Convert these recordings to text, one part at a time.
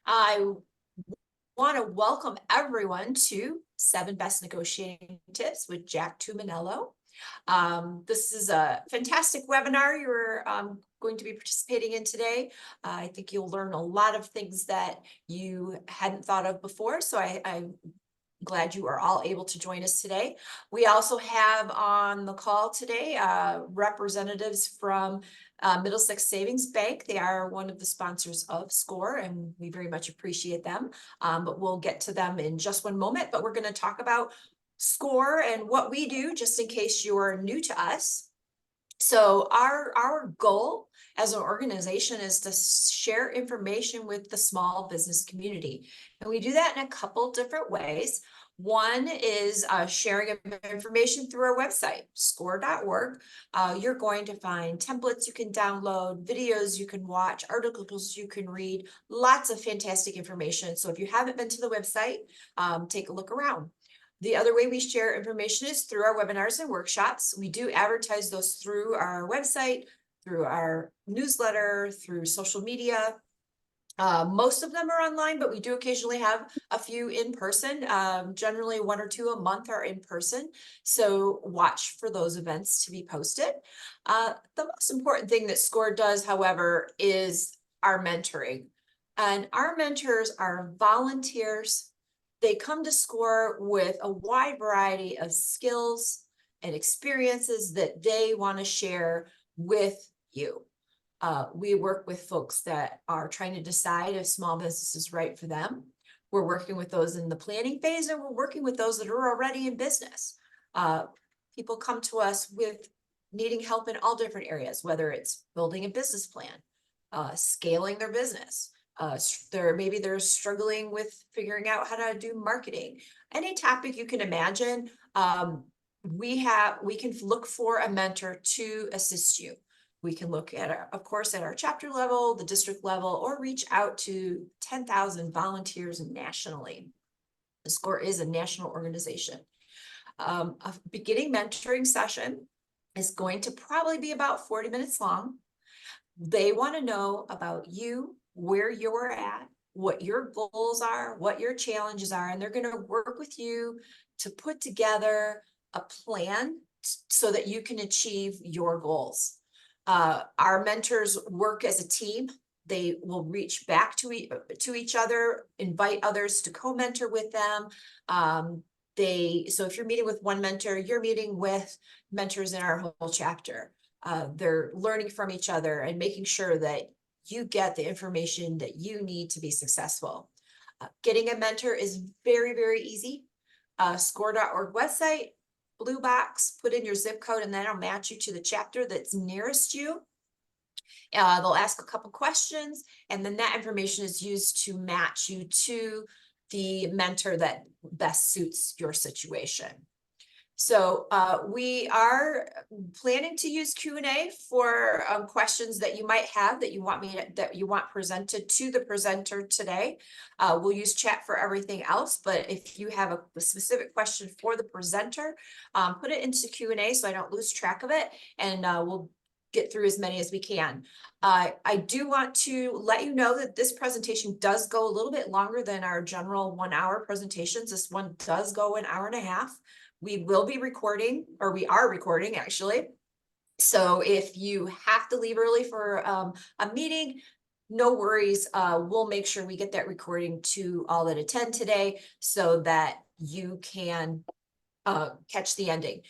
I want to welcome everyone to 7 Best Negotiating Tips with Jack Tumminello. This is a fantastic webinar you're going to be participating in today. I think you'll learn a lot of things that you hadn't thought of before, so I'm glad you are all able to join us today. We also have on the call today representatives from Middlesex Savings Bank. They are one of the sponsors of SCORE, and we very much appreciate them. But we'll get to them in just one moment. But we're going to talk about SCORE and what we do, just in case you're new to us. So our goal as an organization is to share information with the small business community. And we do that in a couple different ways. One is sharing of information through our website, score.org. You're going to find templates you can download, videos you can watch, articles you can read, lots of fantastic information. So if you haven't been to the website, take a look around. The other way we share information is through our webinars and workshops. We do advertise those through our website, through our newsletter, through social media. Most of them are online, but we do occasionally have a few in person. Generally 1 or 2 a month are in person. So watch for those events to be posted. The most important thing that SCORE does, however, is our mentoring. And our mentors are volunteers. They come to SCORE with a wide variety of skills and experiences that they want to share with you. We work with folks that are trying to decide if small business is right for them. We're working with those in the planning phase, and we're working with those that are already in business. People come to us with needing help in all different areas, whether it's building a business plan, scaling their business. Maybe they're struggling with figuring out how to do marketing. Any topic you can imagine, we can look for a mentor to assist you. We can look at, of course, at our chapter level, the district level, or reach out to 10,000 volunteers nationally. The SCORE is a national organization. A beginning mentoring session is going to probably be about 40 minutes long. They want to know about you, where you're at, what your goals are, what your challenges are, and they're going to work with you to put together a plan so that you can achieve your goals. Our mentors work as a team. They will reach back to each other, invite others to co-mentor with them. So if you're meeting with one mentor, you're meeting with mentors in our whole chapter. They're learning from each other and making sure that you get the information that you need to be successful. Getting a mentor is very, very easy. Score.org website, blue box, put in your zip code, and then I'll match you to the chapter that's nearest you. They'll ask a couple questions, and then that information is used to match you to the mentor that best suits your situation. So we are planning to use Q&A for questions that you might have that you want presented to the presenter today. We'll use chat for everything else, but if you have a specific question for the presenter, put it into Q&A so I don't lose track of it, and we'll get through as many as we can. I do want to let you know that this presentation does go a little bit longer than our general 1-hour presentations. This one does go an hour and a half. We will be recording, or we are recording actually. So if you have to leave early for a meeting, no worries. We'll make sure we get that recording to all that attend today so that you can catch the ending.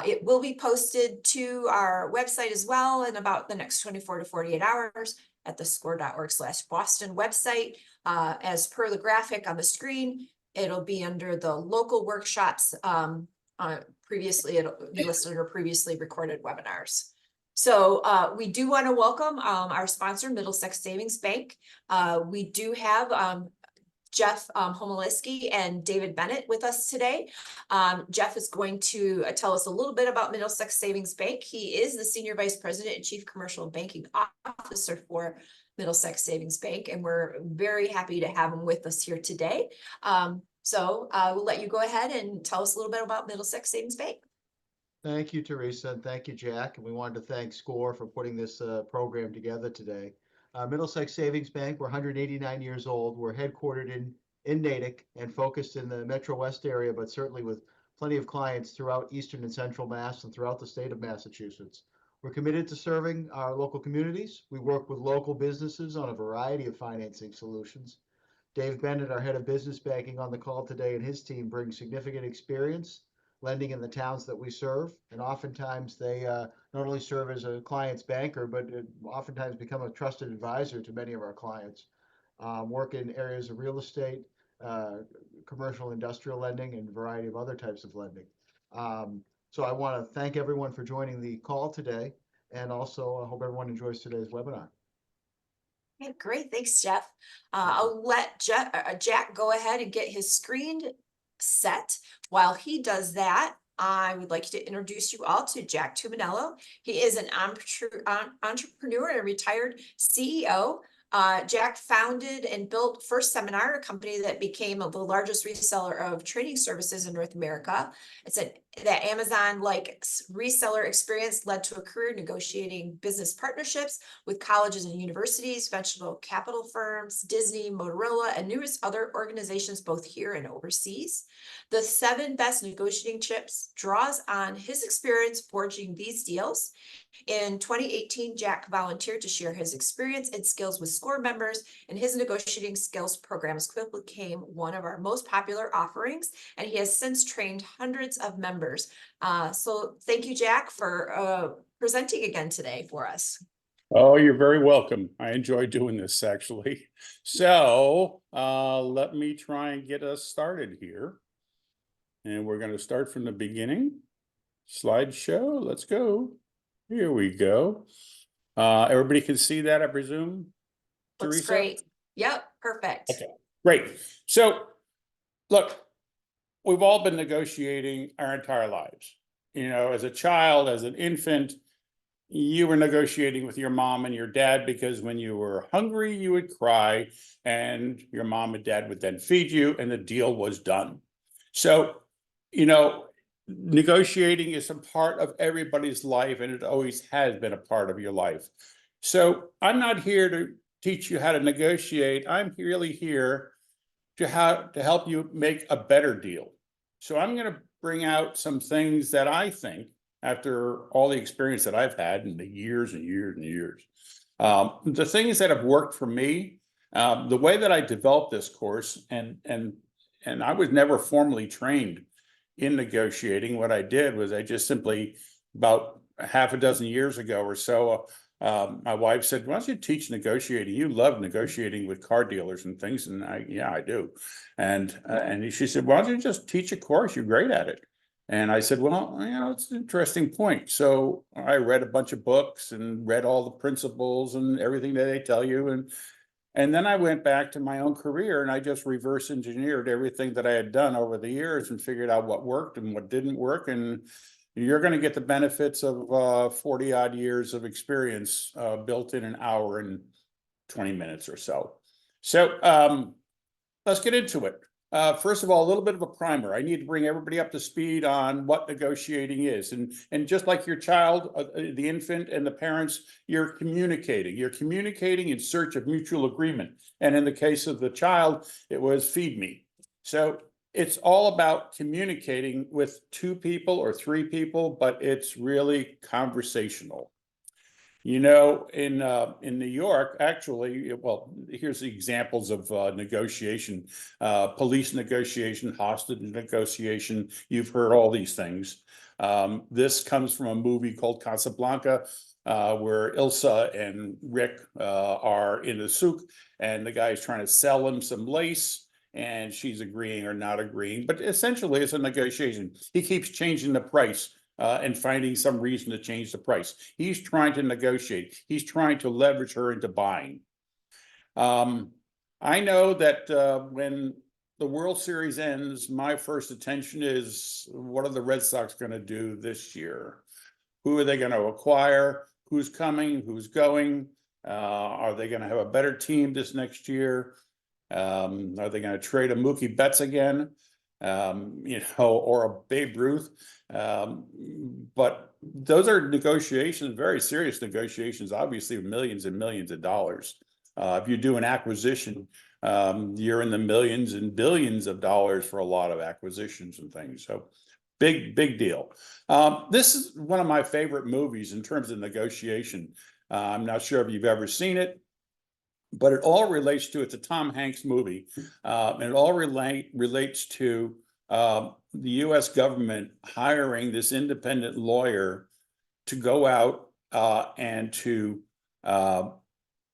It will be posted to our website as well in about the next 24 to 48 hours at the score.org/Boston website. As per the graphic on the screen, it'll be under the local workshops. Previously, it'll be listed under previously recorded webinars. So we do want to welcome our sponsor, Middlesex Savings Bank. We do have Jeff Homoliski and David Bennett with us today. Jeff is going to tell us a little bit about Middlesex Savings Bank. He is the Senior Vice President and Chief Commercial Banking Officer for Middlesex Savings Bank, and we're very happy to have him with us here today. So we'll let you go ahead and tell us a little bit about Middlesex Savings Bank. Thank you, Teresa, and thank you, Jack. And we wanted to thank SCORE for putting this program together today. Middlesex Savings Bank, we're 189 years old. We're headquartered in Natick and focused in the Metro West area, but certainly with plenty of clients throughout Eastern and Central Mass and throughout the state of Massachusetts. We're committed to serving our local communities. We work with local businesses on a variety of financing solutions. Dave Bennett, our head of business banking, on the call today, and his team bring significant experience lending in the towns that we serve. And oftentimes they not only serve as a client's banker, but oftentimes become a trusted advisor to many of our clients. Work in areas of real estate, commercial industrial lending, and a variety of other types of lending. So I want to thank everyone for joining the call today. And also I hope everyone enjoys today's webinar. Okay, great. Thanks, Jeff. I'll let Jack go ahead and get his screen set. While he does that, I would like to introduce you all to Jack Tumminello. He is an entrepreneur and a retired CEO. Jack founded and built First Seminar, a company that became the largest reseller of training services in North America. It's that Amazon-like reseller experience led to a career negotiating business partnerships with colleges and universities, venture capital firms, Disney, Motorola, and numerous other organizations, both here and overseas. The 7 Best Negotiating Tips draws on his experience forging these deals. In 2018, Jack volunteered to share his experience and skills with SCORE members, and his negotiating skills programs quickly became one of our most popular offerings, and he has since trained hundreds of members. So thank you, Jack, for presenting again today for us. Oh, you're very welcome. I enjoy doing this, actually. So let me try and get us started here. And we're going to start from the beginning. Slideshow, let's go. Here we go. Everybody can see that, I presume? Looks Teresa? great. Yep, perfect. Okay, great. So, look, we've all been negotiating our entire lives. You know, as a child, as an infant, you were negotiating with your mom and your dad because when you were hungry, you would cry, and your mom and dad would then feed you, and the deal was done. So, you know, negotiating is a part of everybody's life, and it always has been a part of your life. So I'm not here to teach you how to negotiate. I'm really here to help you make a better deal. So I'm going to bring out some things that I think, after all the experience that I've had in the years and years and years, the things that have worked for me, the way that I developed this course, and I was never formally trained in negotiating. What I did was I just simply, about half a dozen years ago or so, my wife said, "Why don't you teach negotiating? You love negotiating with car dealers and things." And yeah, I do. And she said, "Why don't you just teach a course? You're great at it." And I said, "Well, you know, it's an interesting point." So I read a bunch of books and read all the principles and everything that they tell you. And then I went back to my own career and I just reverse engineered everything that I had done over the years and figured out what worked and what didn't work. And you're going to get the benefits of 40 odd years of experience built in an hour and 20 minutes or so. So let's get into it. First of all, a little bit of a primer. I need to bring everybody up to speed on what negotiating is. And just like your child, the infant and the parents, you're communicating. You're communicating in search of mutual agreement. And in the case of the child, it was feed me. So it's all about communicating with 2 people or 3 people, but it's really conversational. You know, in New York, actually, well, here's the examples of negotiation, police negotiation, hostage negotiation. You've heard all these things. This comes from a movie called Casablanca, where Ilsa and Rick are in the souk, and the guy's trying to sell him some lace, and she's agreeing or not agreeing. But essentially, it's a negotiation. He keeps changing the price. And finding some reason to change the price. He's trying to negotiate. He's trying to leverage her into buying. I know that when the World Series ends, my first attention is, what are the Red Sox going to do this year? Who are they going to acquire? Who's coming? Who's going? Are they going to have a better team this next year? Are they going to trade a Mookie Betts again? You know, or a Babe Ruth. But those are negotiations, very serious negotiations, obviously millions and millions of dollars. If you do an acquisition, you're in the millions and billions of dollars for a lot of acquisitions and things. So big deal. This is one of my favorite movies in terms of negotiation. I'm not sure if you've ever seen it, but it all relates to, it's a Tom Hanks movie, and it all relates to the US government hiring this independent lawyer to go out and to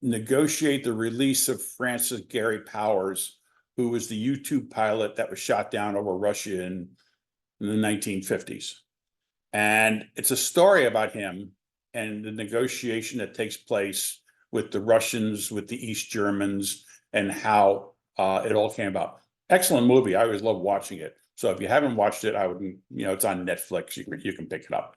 negotiate the release of Francis Gary Powers, who was the U-2 pilot that was shot down over Russia in the 1950s. And it's a story about him and the negotiation that takes place with the Russians, with the East Germans, and how it all came about. Excellent movie. I always love watching it. So if you haven't watched it, I would, it's on Netflix. You can pick it up.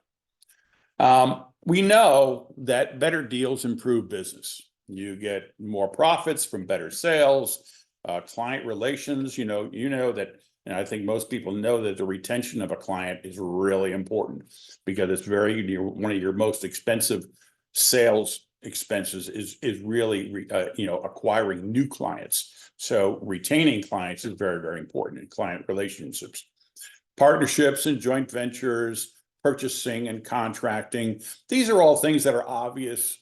We know that better deals improve business. You get more profits from better sales, client relations. You know that, and I think most people know that the retention of a client is really important, because it's one of your most expensive sales expenses is really acquiring new clients. So retaining clients is very important in client relationships. Partnerships and joint ventures, purchasing and contracting, these are all things that are obvious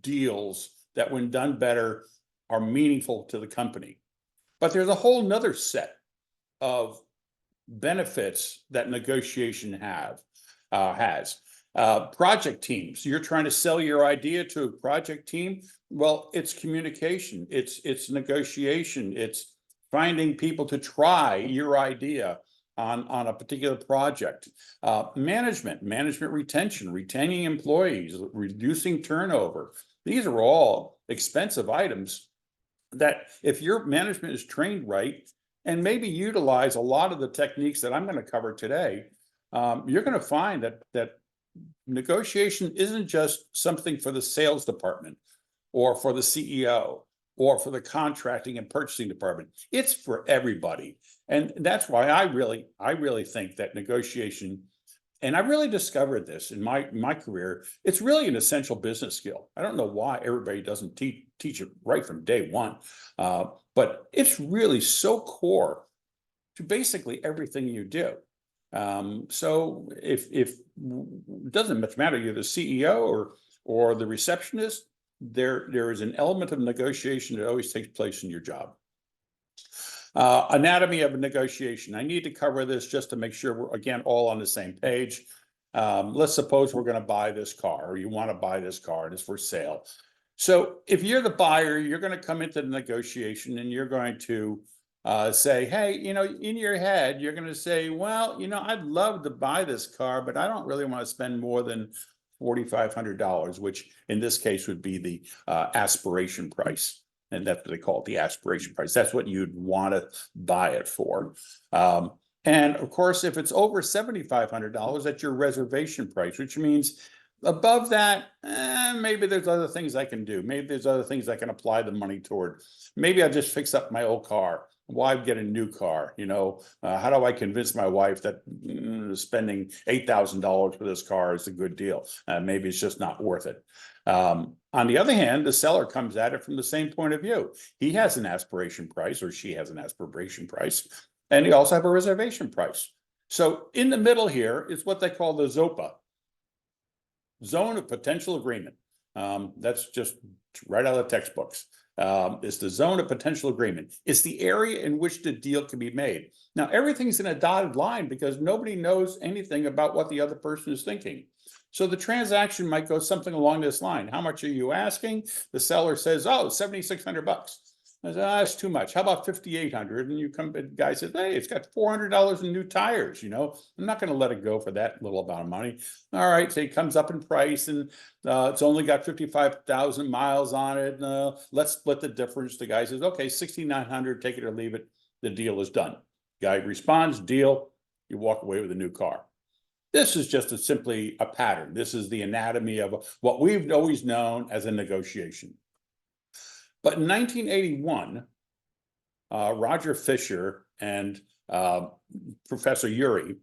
deals that, when done better, are meaningful to the company. But there's a whole nother set of benefits that negotiation has. Project teams. You're trying to sell your idea to a project team. Well, it's communication, it's negotiation, it's finding people to try your idea on a particular project. Management retention, retaining employees, reducing turnover. These are all expensive items that, if your management is trained right and maybe utilize a lot of the techniques that I'm going to cover today, you're going to find that negotiation isn't just something for the sales department or for the CEO or for the contracting and purchasing department. It's for everybody. And that's why I really think that negotiation, and I really discovered this in my career, it's really an essential business skill. I don't know why everybody doesn't teach it right from day one, but it's really so core to basically everything you do. So if it doesn't much matter, you're the CEO or the receptionist, there is an element of negotiation that always takes place in your job. Anatomy of a negotiation. I need to cover this just to make sure we're, again, all on the same page. Let's suppose we're going to buy this car, or you want to buy this car and it's for sale. So if you're the buyer, you're going to come into the negotiation and you're going to say, hey, in your head, you're going to say, well, I'd love to buy this car, but I don't really want to spend more than $4,500, which in this case would be the aspiration price. And that's what they call it, the aspiration price. That's what you'd want to buy it for. And of course, if it's over $7,500, that's your reservation price, which means above that, maybe there's other things I can do. Maybe there's other things I can apply the money toward. Maybe I'll just fix up my old car. Why get a new car? How do I convince my wife that spending $8,000 for this car is a good deal? Maybe it's just not worth it. On the other hand, the seller comes at it from the same point of view. He has an aspiration price, or she has an aspiration price, and they also have a reservation price. So in the middle here is what they call the ZOPA, Zone of Potential Agreement. That's just right out of the textbooks. It's the zone of potential agreement. It's the area in which the deal can be made. Now, everything's in a dotted line because nobody knows anything about what the other person is thinking. So the transaction might go something along this line. How much are you asking? The seller says, oh, $7,600. I said, that's too much. How about $5,800? And the guy says, hey, it's got $400 in new tires. I'm not going to let it go for that little amount of money. All right, so it comes up in price, and it's only got 55,000 miles on it. Let's split the difference. The guy says, okay, $6,900. Take it or leave it. The deal is done. Guy responds, deal. You walk away with a new car. This is just simply a pattern. This is the anatomy of what we've always known as a negotiation. But in 1981, Roger Fisher and Professor Urey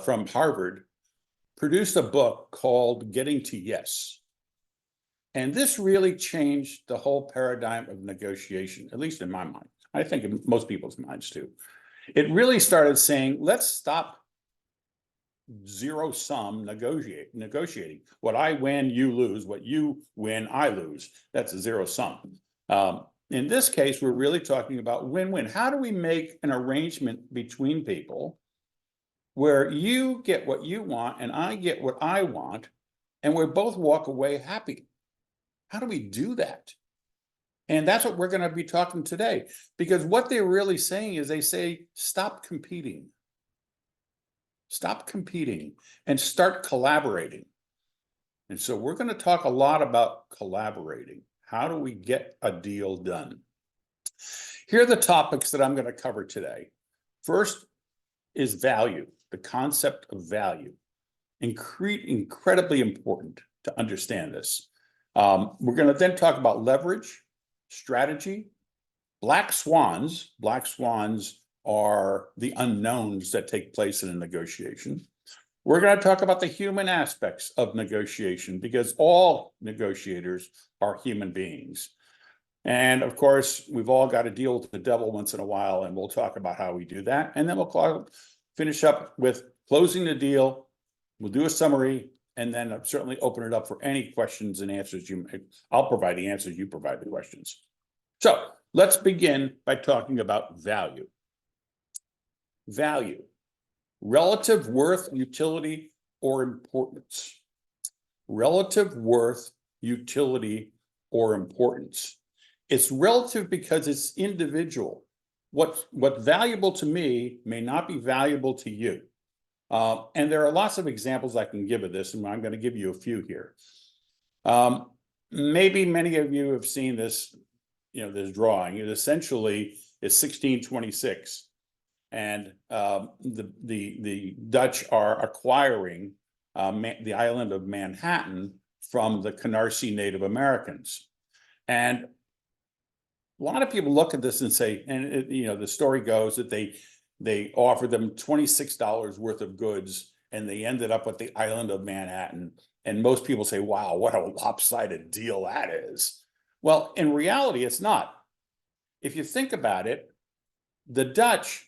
from Harvard produced a book called Getting to Yes. And this really changed the whole paradigm of negotiation, at least in my mind. I think in most people's minds too. It really started saying, let's stop zero-sum negotiating. What I win, you lose. What you win, I lose. That's a zero sum. In this case, we're really talking about win-win. How do we make an arrangement between people where you get what you want and I get what I want, and we both walk away happy? How do we do that? And that's what we're going to be talking today, because what they're really saying is they say, stop competing. Stop competing and start collaborating. And so we're going to talk a lot about collaborating. How do we get a deal done? Here are the topics that I'm going to cover today. First is value, the concept of value. Incredibly important to understand this. We're going to then talk about leverage, strategy, black swans. Black swans are the unknowns that take place in a negotiation. We're going to talk about the human aspects of negotiation, because all negotiators are human beings. And of course, we've all got to deal with the devil once in a while, and we'll talk about how we do that. And then we'll finish up with closing the deal. We'll do a summary, and then certainly open it up for any questions and answers. I'll provide the answers, you provide the questions. So let's begin by talking about value. Value, relative worth, utility, or importance. Relative worth, utility, or importance. It's relative because it's individual. What's valuable to me may not be valuable to you. And there are lots of examples I can give of this, and I'm going to give you a few here. Maybe many of you have seen this, this drawing. It essentially is 1626. And the Dutch are acquiring the island of Manhattan from the Canarsie Native Americans. And a lot of people look at this and say, and the story goes that they offered them $26 worth of goods, and they ended up with the island of Manhattan. And most people say, wow, what a lopsided deal that is. Well, in reality, it's not. If you think about it, the Dutch,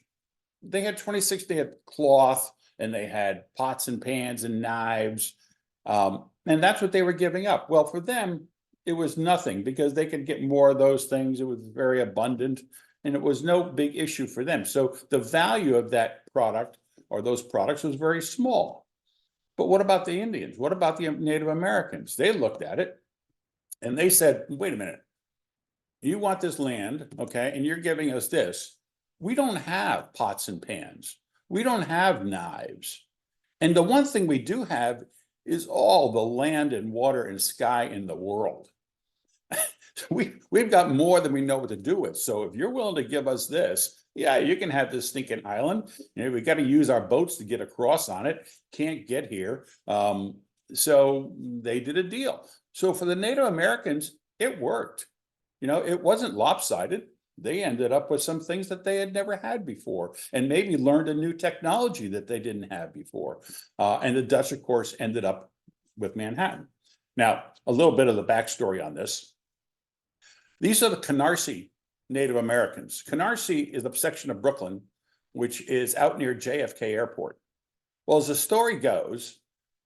they had they had cloth, and they had pots and pans and knives. And that's what they were giving up. Well, for them, it was nothing, because they could get more of those things. It was very abundant, and it was no big issue for them. So the value of that product or those products was very small. But what about the Indians? What about the Native Americans? They looked at it and they said, wait a minute, you want this land, okay, and you're giving us this. We don't have pots and pans. We don't have knives. And the one thing we do have is all the land and water and sky in the world. We've got more than we know what to do with. So if you're willing to give us this, yeah, you can have this stinking island. We got to use our boats to get across on it. Can't get here. So they did a deal. So for the Native Americans, it worked. It wasn't lopsided. They ended up with some things that they had never had before, and maybe learned a new technology that they didn't have before. And the Dutch, of course, ended up with Manhattan. Now, a little bit of the backstory on this. These are the Canarsie Native Americans. Canarsie is a section of Brooklyn, which is out near JFK Airport. Well, as the story goes,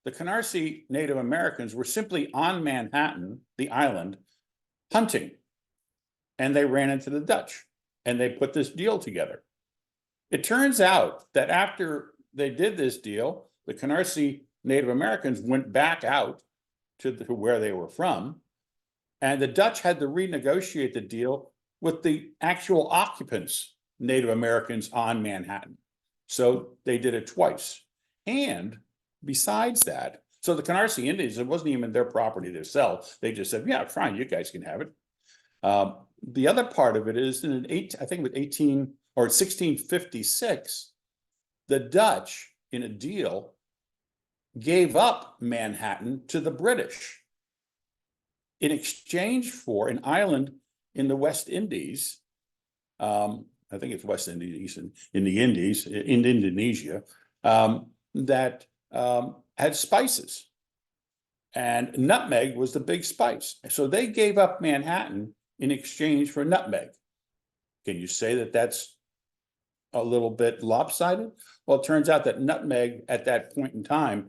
the Canarsie Native Americans were simply on Manhattan, the island, hunting. And they ran into the Dutch, and they put this deal together. It turns out that after they did this deal, the Canarsie Native Americans went back out to where they were from, and the Dutch had to renegotiate the deal with the actual occupants, Native Americans on Manhattan. So they did it twice. And besides that, so the Canarsie Indians, it wasn't even their property to sell. They just said, yeah, fine, you guys can have it. The other part of it is in I think it was 1656, the Dutch, in a deal, gave up Manhattan to the British in exchange for an island in the West Indies. I think it's West Indies, in the Indies, in Indonesia, that had spices. And nutmeg was the big spice. So they gave up Manhattan in exchange for nutmeg. Can you say that that's a little bit lopsided? Well, it turns out that nutmeg at that point in time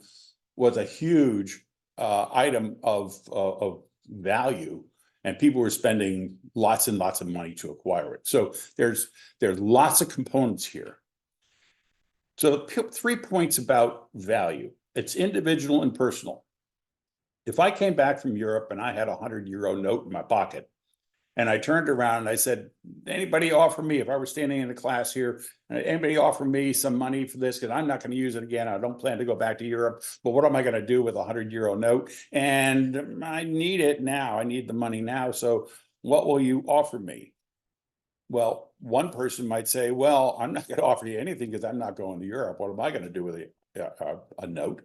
was a huge item of value, and people were spending lots and lots of money to acquire it. So there's lots of components here. So 3 points about value. It's individual and personal. If I came back from Europe and I had a €100 note in my pocket, and I turned around and I said, anybody offer me, if I were standing in the class here, anybody offer me some money for this, because I'm not going to use it again. I don't plan to go back to Europe, but what am I going to do with a €100 note? And I need it now. I need the money now. So what will you offer me? Well, one person might say, well, I'm not going to offer you anything because I'm not going to Europe. What am I going to do with a note?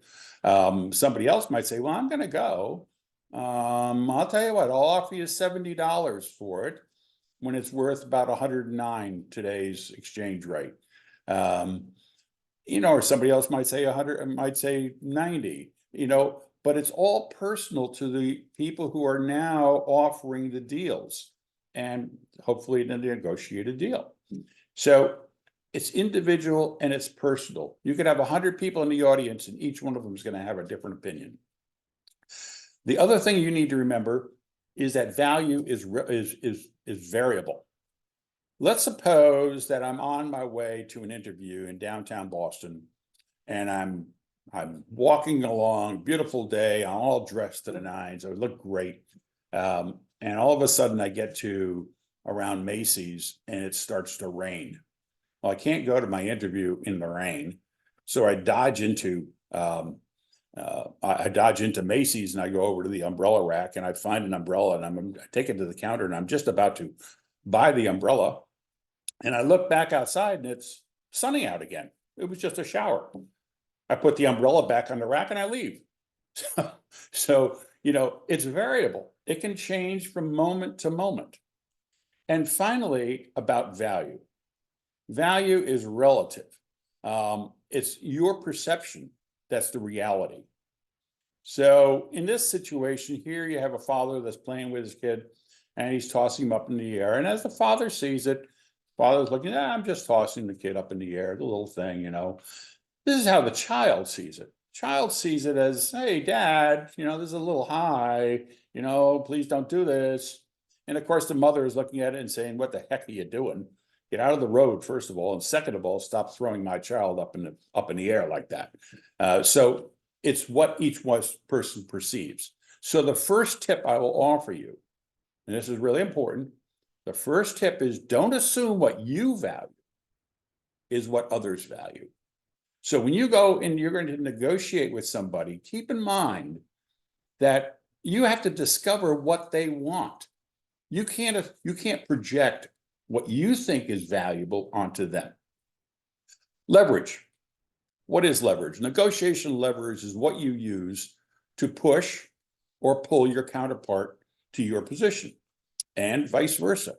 Somebody else might say, well, I'm going to go. I'll tell you what, I'll offer you $70 for it when it's worth about 109 today's exchange rate. Or somebody else might say 100, might say 90, but it's all personal to the people who are now offering the deals, and hopefully to negotiate a deal. So it's individual and it's personal. You could have 100 people in the audience and each one of them is going to have a different opinion. The other thing you need to remember is that value is variable. Let's suppose that I'm on my way to an interview in downtown Boston, and I'm walking along, beautiful day, I'm all dressed to the nines, I look great. And all of a sudden I get to around Macy's and it starts to rain. Well, I can't go to my interview in the rain. So I dodge into Macy's and I go over to the umbrella rack and I find an umbrella and I take it to the counter and I'm just about to buy the umbrella. And I look back outside and it's sunny out again. It was just a shower. I put the umbrella back on the rack and I leave. So, it's variable. It can change from moment to moment. And finally, about value. Value is relative. It's your perception that's the reality. So in this situation here, you have a father that's playing with his kid and he's tossing him up in the air. And as the father sees it, father's looking, I'm just tossing the kid up in the air, the little thing, This is how the child sees it. Child sees it as, hey, dad, this is a little high, please don't do this. And of course, the mother is looking at it and saying, what the heck are you doing? Get out of the road, first of all. And second of all, stop throwing my child up in the air like that. So it's what each person perceives. So the first tip I will offer you, and this is really important, the first tip is don't assume what you value is what others value. So when you go and you're going to negotiate with somebody, keep in mind that you have to discover what they want. You can't project what you think is valuable onto them. Leverage. What is leverage? Negotiation leverage is what you use to push or pull your counterpart to your position, and vice versa.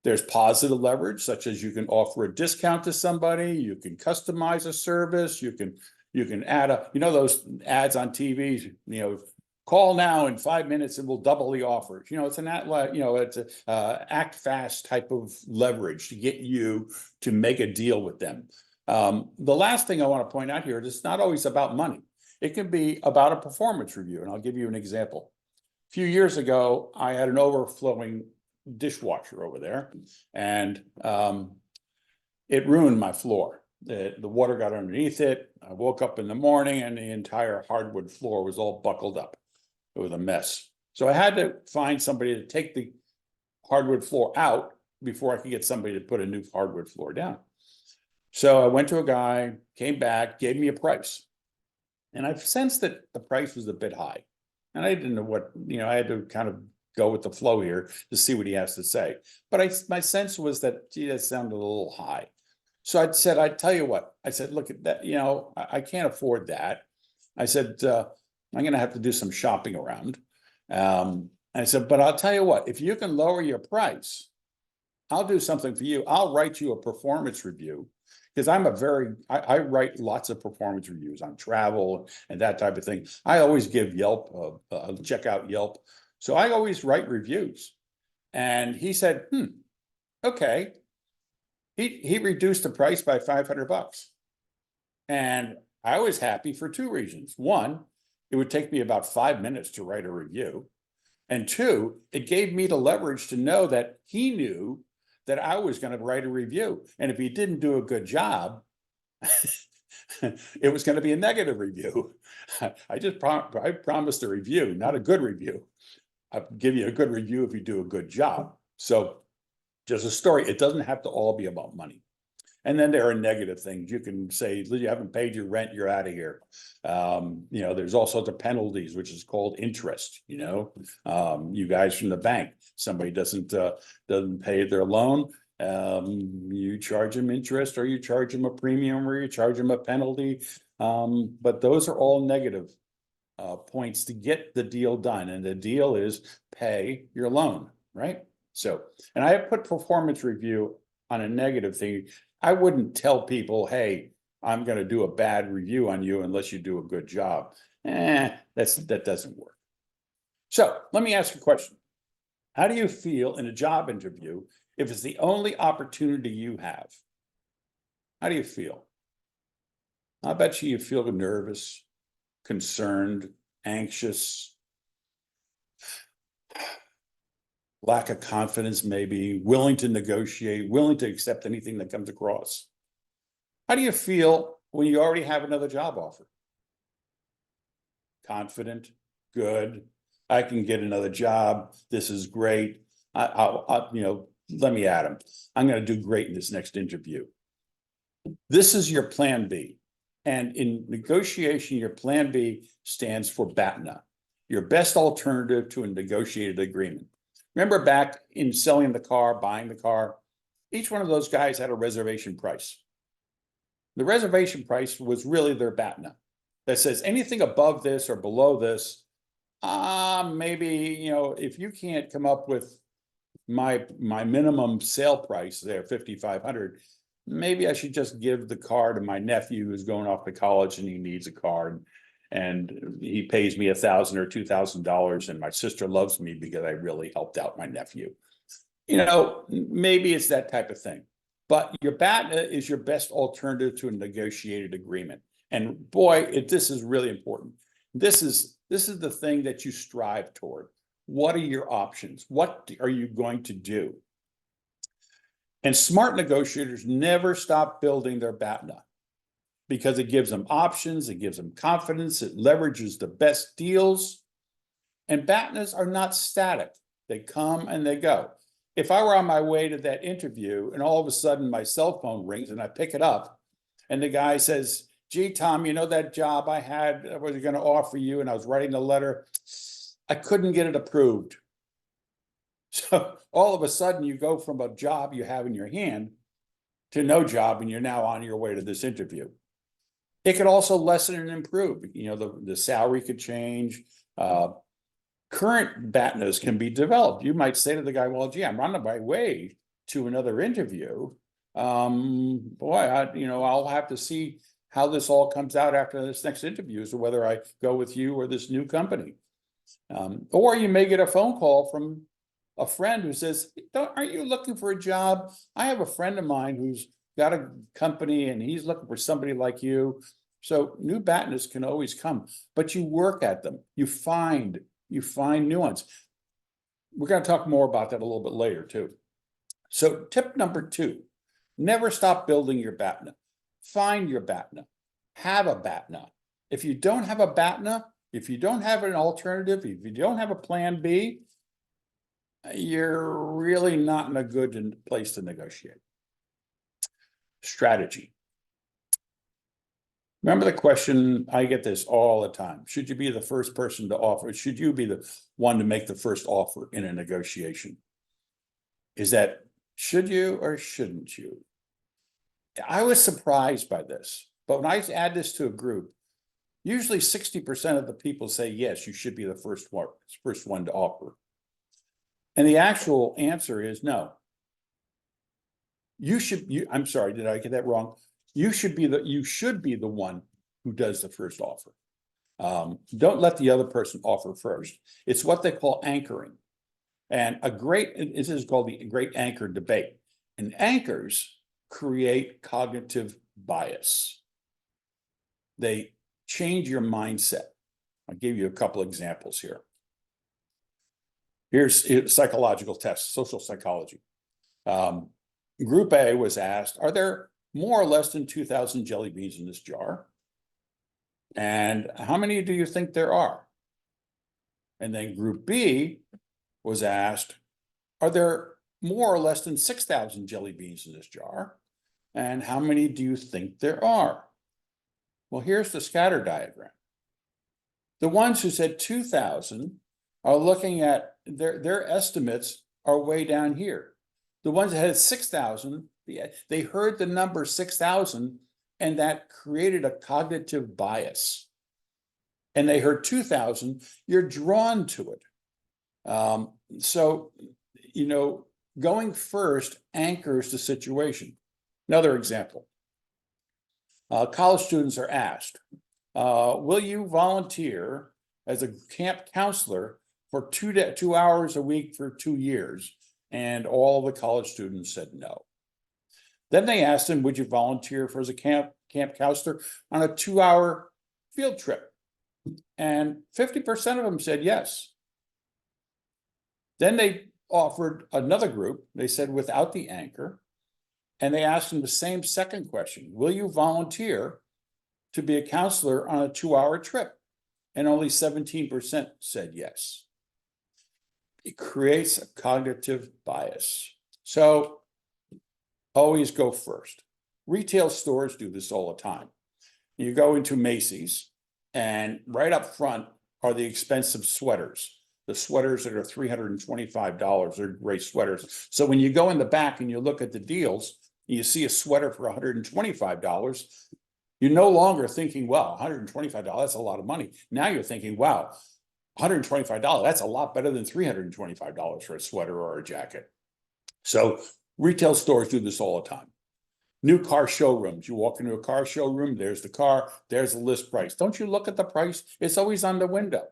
There's positive leverage, such as you can offer a discount to somebody, you can customize a service, you can add those ads on TV, call now in 5 minutes and we'll double the offer. It's it's a act fast type of leverage to get you to make a deal with them. The last thing I want to point out here is it's not always about money. It can be about a performance review, and I'll give you an example. A few years ago, I had an overflowing dishwasher over there, and it ruined my floor. The water got underneath it. I woke up in the morning and the entire hardwood floor was all buckled up. It was a mess. So I had to find somebody to take the hardwood floor out before I could get somebody to put a new hardwood floor down. So I went to a guy, came back, gave me a price. And I sensed that the price was a bit high. And I didn't know what, I had to kind of go with the flow here to see what he has to say. But my sense was that, gee, that sounded a little high. So I said, I tell you what, I said, look at that, I can't afford that. I said, I'm going to have to do some shopping around. I said, but I'll tell you what, if you can lower your price, I'll do something for you. I'll write you a performance review. Because I write lots of performance reviews on travel and that type of thing. I always give Yelp, check out Yelp. So I always write reviews. And he said, okay. He reduced the price by $500. And I was happy for two reasons. One, it would take me about 5 minutes to write a review. And two, it gave me the leverage to know that he knew that I was going to write a review. And if he didn't do a good job, it was going to be a negative review. I promised a review, not a good review. I'll give you a good review if you do a good job. So just a story. It doesn't have to all be about money. And then there are negative things. You can say, you haven't paid your rent, you're out of here. There's all sorts of penalties, which is called interest. You guys from the bank, somebody doesn't pay their loan, you charge them interest, or you charge them a premium, or you charge them a penalty. But those are all negative points to get the deal done. And the deal is pay your loan, right? So, and I have put performance review on a negative thing. I wouldn't tell people, hey, I'm going to do a bad review on you unless you do a good job. That doesn't work. So let me ask you a question. How do you feel in a job interview if it's the only opportunity you have? How do you feel? I bet you feel nervous, concerned, anxious, lack of confidence, maybe, willing to negotiate, willing to accept anything that comes across. How do you feel when you already have another job offer? Confident, good, I can get another job, this is great. Let me at him. I'm going to do great in this next interview. This is your plan B. And in negotiation, your plan B stands for BATNA, your best alternative to a negotiated agreement. Remember back in selling the car, buying the car, each one of those guys had a reservation price. The reservation price was really their BATNA that says anything above this or below this, maybe, if you can't come up with my minimum sale price there, $5,500, maybe I should just give the car to my nephew who's going off to college and he needs a car. And he pays me $1,000 or $2,000, and my sister loves me because I really helped out my nephew. Maybe it's that type of thing. But your BATNA is your best alternative to a negotiated agreement. And boy, this is really important. This is the thing that you strive toward. What are your options? What are you going to do? And smart negotiators never stop building their BATNA, because it gives them options, it gives them confidence, it leverages the best deals. And BATNAs are not static. They come and they go. If I were on my way to that interview and all of a sudden my cell phone rings and I pick it up and the guy says, gee, Tom, that job I was going to offer you, and I was writing the letter, I couldn't get it approved. So all of a sudden you go from a job you have in your hand to no job, and you're now on your way to this interview. It could also lessen and improve. The salary could change. Current BATNAs can be developed. You might say to the guy, well, gee, I'm on my way to another interview. I'll have to see how this all comes out after this next interview, so whether I go with you or this new company. Or you may get a phone call from a friend who says, aren't you looking for a job? I have a friend of mine who's got a company and he's looking for somebody like you. So new BATNAs can always come, but you work at them. You find new ones. We're going to talk more about that a little bit later too. So tip number 2, never stop building your BATNA. Find your BATNA. Have a BATNA. If you don't have a BATNA, if you don't have an alternative, if you don't have a plan B, you're really not in a good place to negotiate. Strategy. Remember the question, I get this all the time. Should you be the first person to offer? Should you be the one to make the first offer in a negotiation? Is that, should you or shouldn't you? I was surprised by this, but when I add this to a group, usually 60% of the people say, yes, you should be the first one to offer. And the actual answer is no. I'm sorry, did I get that wrong? You should be the one who does the first offer. Don't let the other person offer first. It's what they call anchoring. And this is called the great anchor debate. And anchors create cognitive bias. They change your mindset. I'll give you a couple examples here. Here's a psychological test, social psychology. Group A was asked, are there more or less than 2,000 jelly beans in this jar? And how many do you think there are? And then group B was asked, are there more or less than 6,000 jelly beans in this jar? And how many do you think there are? Well, here's the scatter diagram. The ones who said 2,000 are looking at their estimates are way down here. The ones that had 6,000, they heard the number 6,000, and that created a cognitive bias. And they heard 2,000, you're drawn to it. So, going first anchors the situation. Another example. College students are asked, will you volunteer as a camp counselor for 2 hours a week for 2 years? And all the college students said no. Then they asked him, would you volunteer as a camp counselor on a 2-hour field trip? And 50% of them said yes. Then they offered another group, they said without the anchor, and they asked them the same second question, will you volunteer to be a counselor on a 2-hour trip? And only 17% said yes. It creates a cognitive bias. So always go first. Retail stores do this all the time. You go into Macy's, and right up front are the expensive sweaters. The sweaters that are $325 are great sweaters. So when you go in the back and you look at the deals, you see a sweater for $125, you're no longer thinking, well, $125, that's a lot of money. Now you're thinking, wow, $125, that's a lot better than $325 for a sweater or a jacket. So retail stores do this all the time. New car showrooms, you walk into a car showroom, there's the car, there's the list price. Don't you look at the price? It's always on the window.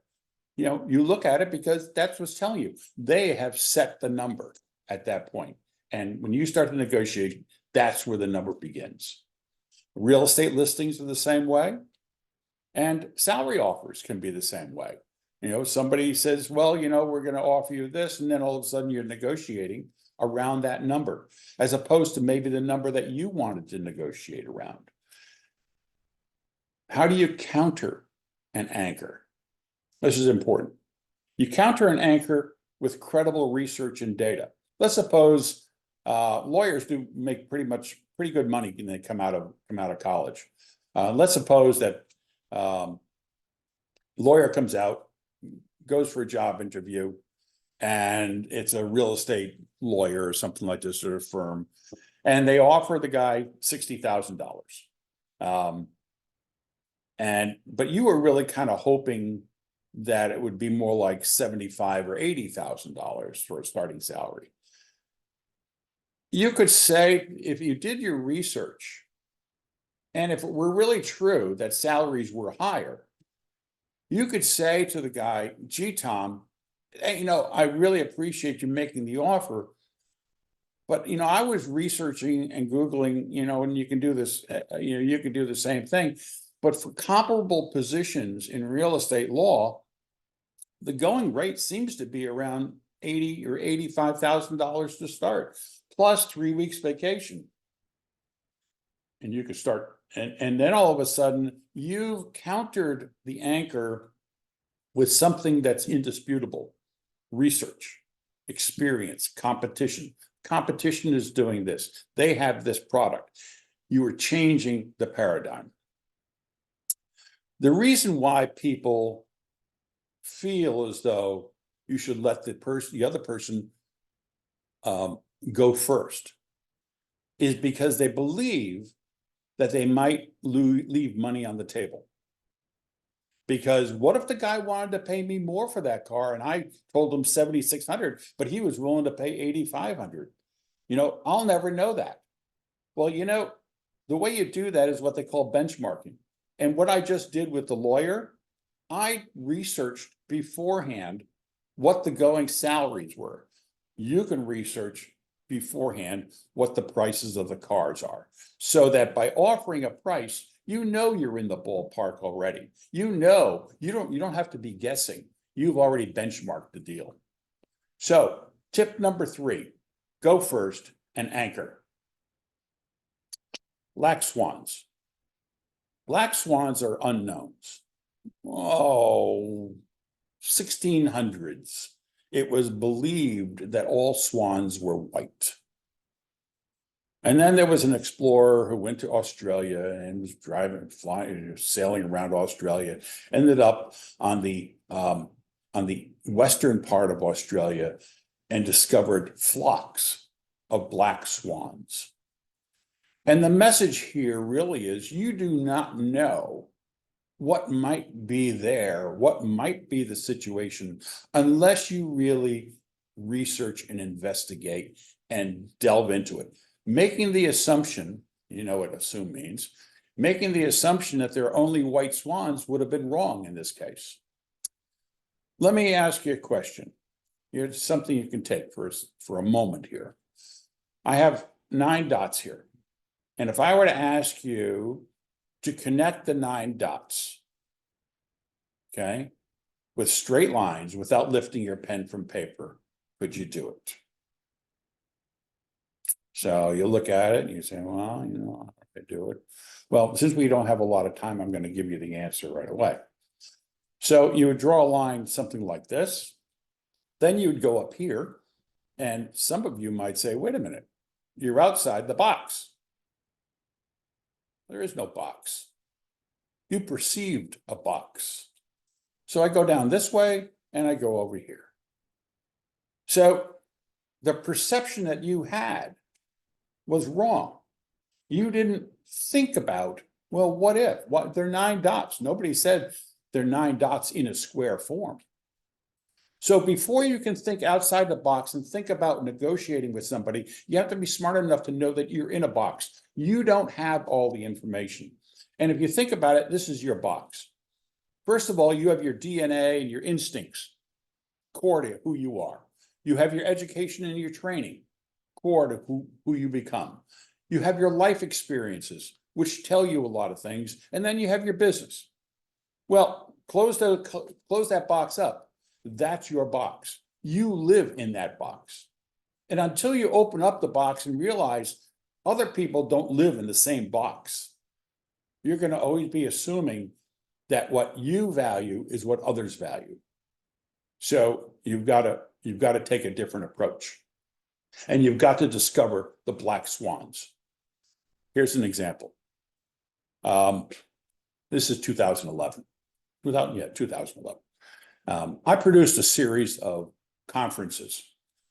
You look at it because that's what's telling you. They have set the number at that point. And when you start the negotiation, that's where the number begins. Real estate listings are the same way. And salary offers can be the same way. Somebody says, well, we're going to offer you this. And then all of a sudden you're negotiating around that number, as opposed to maybe the number that you wanted to negotiate around. How do you counter an anchor? This is important. You counter an anchor with credible research and data. Let's suppose lawyers do make pretty good money when they come out of college. Let's suppose that lawyer comes out, goes for a job interview, and it's a real estate lawyer or something like this, or a firm, and they offer the guy $60,000. But you were really kind of hoping that it would be more like $75,000 or $80,000 for a starting salary. You could say, if you did your research, and if it were really true that salaries were higher, you could say to the guy, gee, Tom, hey, I really appreciate you making the offer, but, I was researching and Googling, and you can do this, you can do the same thing. But for comparable positions in real estate law, the going rate seems to be around $80,000 or $85,000 to start, plus 3 weeks vacation. And you could start, and then all of a sudden you've countered the anchor with something that's indisputable: research, experience, competition. Competition is doing this. They have this product. You are changing the paradigm. The reason why people feel as though you should let the other person go first is because they believe that they might leave money on the table. Because what if the guy wanted to pay me more for that car and I told him $7,600, but he was willing to pay $8,500? I'll never know that. Well, the way you do that is what they call benchmarking. And what I just did with the lawyer, I researched beforehand what the going salaries were. You can research beforehand what the prices of the cars are, so that by offering a price, you're in the ballpark already. You don't have to be guessing. You've already benchmarked the deal. So tip number 3, go first and anchor. Black swans. Black swans are unknowns. Oh, 1600s. It was believed that all swans were white. And then there was an explorer who went to Australia and was sailing around Australia, ended up on the western part of Australia and discovered flocks of black swans. And the message here really is, you do not know what might be there, what might be the situation, unless you really research and investigate and delve into it. Making the assumption, you know what assume means, making the assumption that there are only white swans would have been wrong in this case. Let me ask you a question. Here's something you can take for a moment here. I have 9 dots here. And if I were to ask you to connect the 9 dots, okay, with straight lines without lifting your pen from paper, could you do it? So you look at it and you say, well, I could do it. Well, since we don't have a lot of time, I'm going to give you the answer right away. So you would draw a line something like this. Then you would go up here, and some of you might say, wait a minute, you're outside the box. There is no box. You perceived a box. So I go down this way and I go over here. So the perception that you had was wrong. You didn't think about, well, what if? They're 9 dots. Nobody said they're 9 dots in a square form. So before you can think outside the box and think about negotiating with somebody, you have to be smart enough to know that you're in a box. You don't have all the information. And if you think about it, this is your box. First of all, you have your DNA and your instincts, core to who you are. You have your education and your training, core to who you become. You have your life experiences, which tell you a lot of things. And then you have your business. Well, close that box up. That's your box. You live in that box. And until you open up the box and realize other people don't live in the same box, you're going to always be assuming that what you value is what others value. So you've got to take a different approach. And you've got to discover the black swans. Here's an example. This is 2011. 2011. I produced a series of conferences,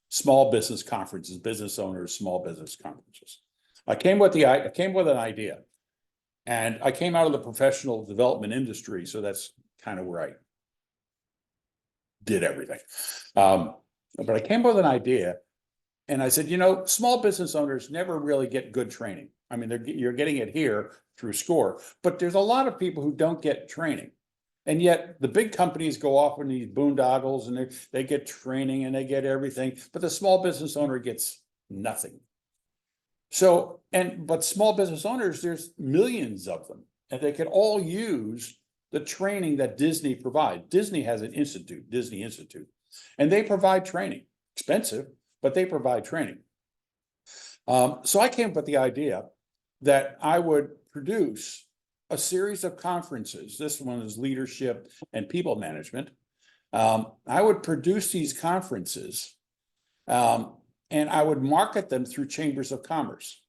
small business conferences, business owners, small business conferences. I came with an idea, and I came out of the professional development industry, so that's kind of where I did everything. But I came with an idea, and I said, small business owners never really get good training. I mean, you're getting it here through SCORE, but there's a lot of people who don't get training. And yet the big companies go off on these boondoggles and they get training and they get everything, but the small business owner gets nothing. So, but small business owners, there's millions of them, and they can all use the training that Disney provides. Disney has an institute, Disney Institute, and they provide training. Expensive, but they provide training. So I came up with the idea that I would produce a series of conferences. This one is leadership and people management. I would produce these conferences and I would market them through chambers of commerce.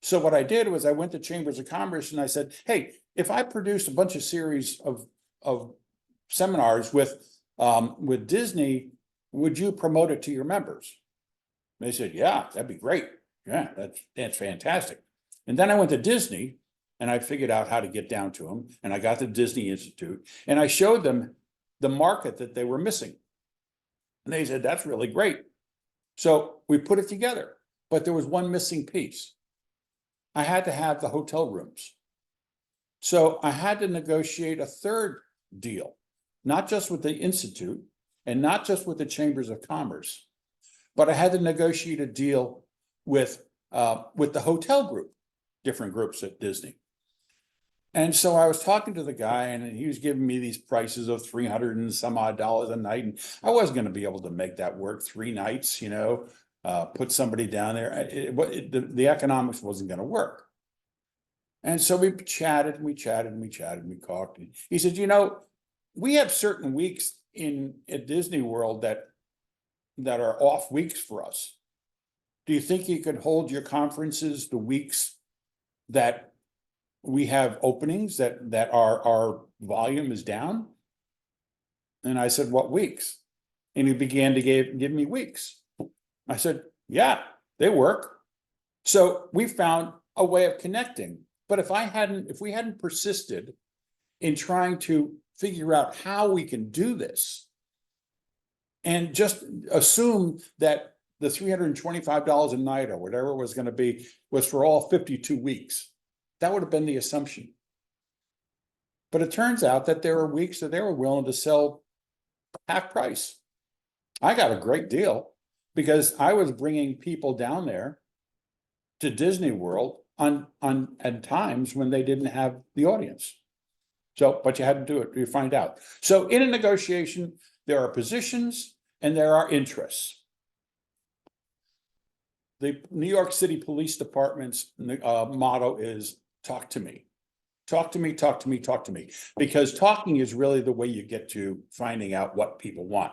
So what I did was I went to chambers of commerce and I said, hey, if I produced a bunch of series of seminars with Disney, would you promote it to your members? And they said, yeah, that'd be great. Yeah, that's fantastic. And then I went to Disney and I figured out how to get down to them. And I got the Disney Institute and I showed them the market that they were missing. And they said, that's really great. So we put it together, but there was one missing piece. I had to have the hotel rooms. So I had to negotiate a third deal, not just with the Institute and not just with the Chambers of Commerce, but I had to negotiate a deal with the hotel group, different groups at Disney. And so I was talking to the guy, and he was giving me these prices of $300 and some odd a night, and I wasn't going to be able to make that work 3 nights, put somebody down there. The economics wasn't going to work. And so we chatted and we chatted and we chatted and we talked. And he said, we have certain weeks at Disney World that are off weeks for us. Do you think you could hold your conferences the weeks that we have openings, that our volume is down? And I said, what weeks? And he began to give me weeks. I said, yeah, they work. So we found a way of connecting. But if we hadn't persisted in trying to figure out how we can do this and just assume that the $325 a night or whatever it was going to be was for all 52 weeks, that would have been the assumption. But it turns out that there were weeks that they were willing to sell half price. I got a great deal because I was bringing people down there to Disney World at times when they didn't have the audience. So, but you had to do it, you find out. So in a negotiation, there are positions and there are interests. The New York City Police Department's motto is talk to me. Talk to me, talk to me, talk to me. Because talking is really the way you get to finding out what people want.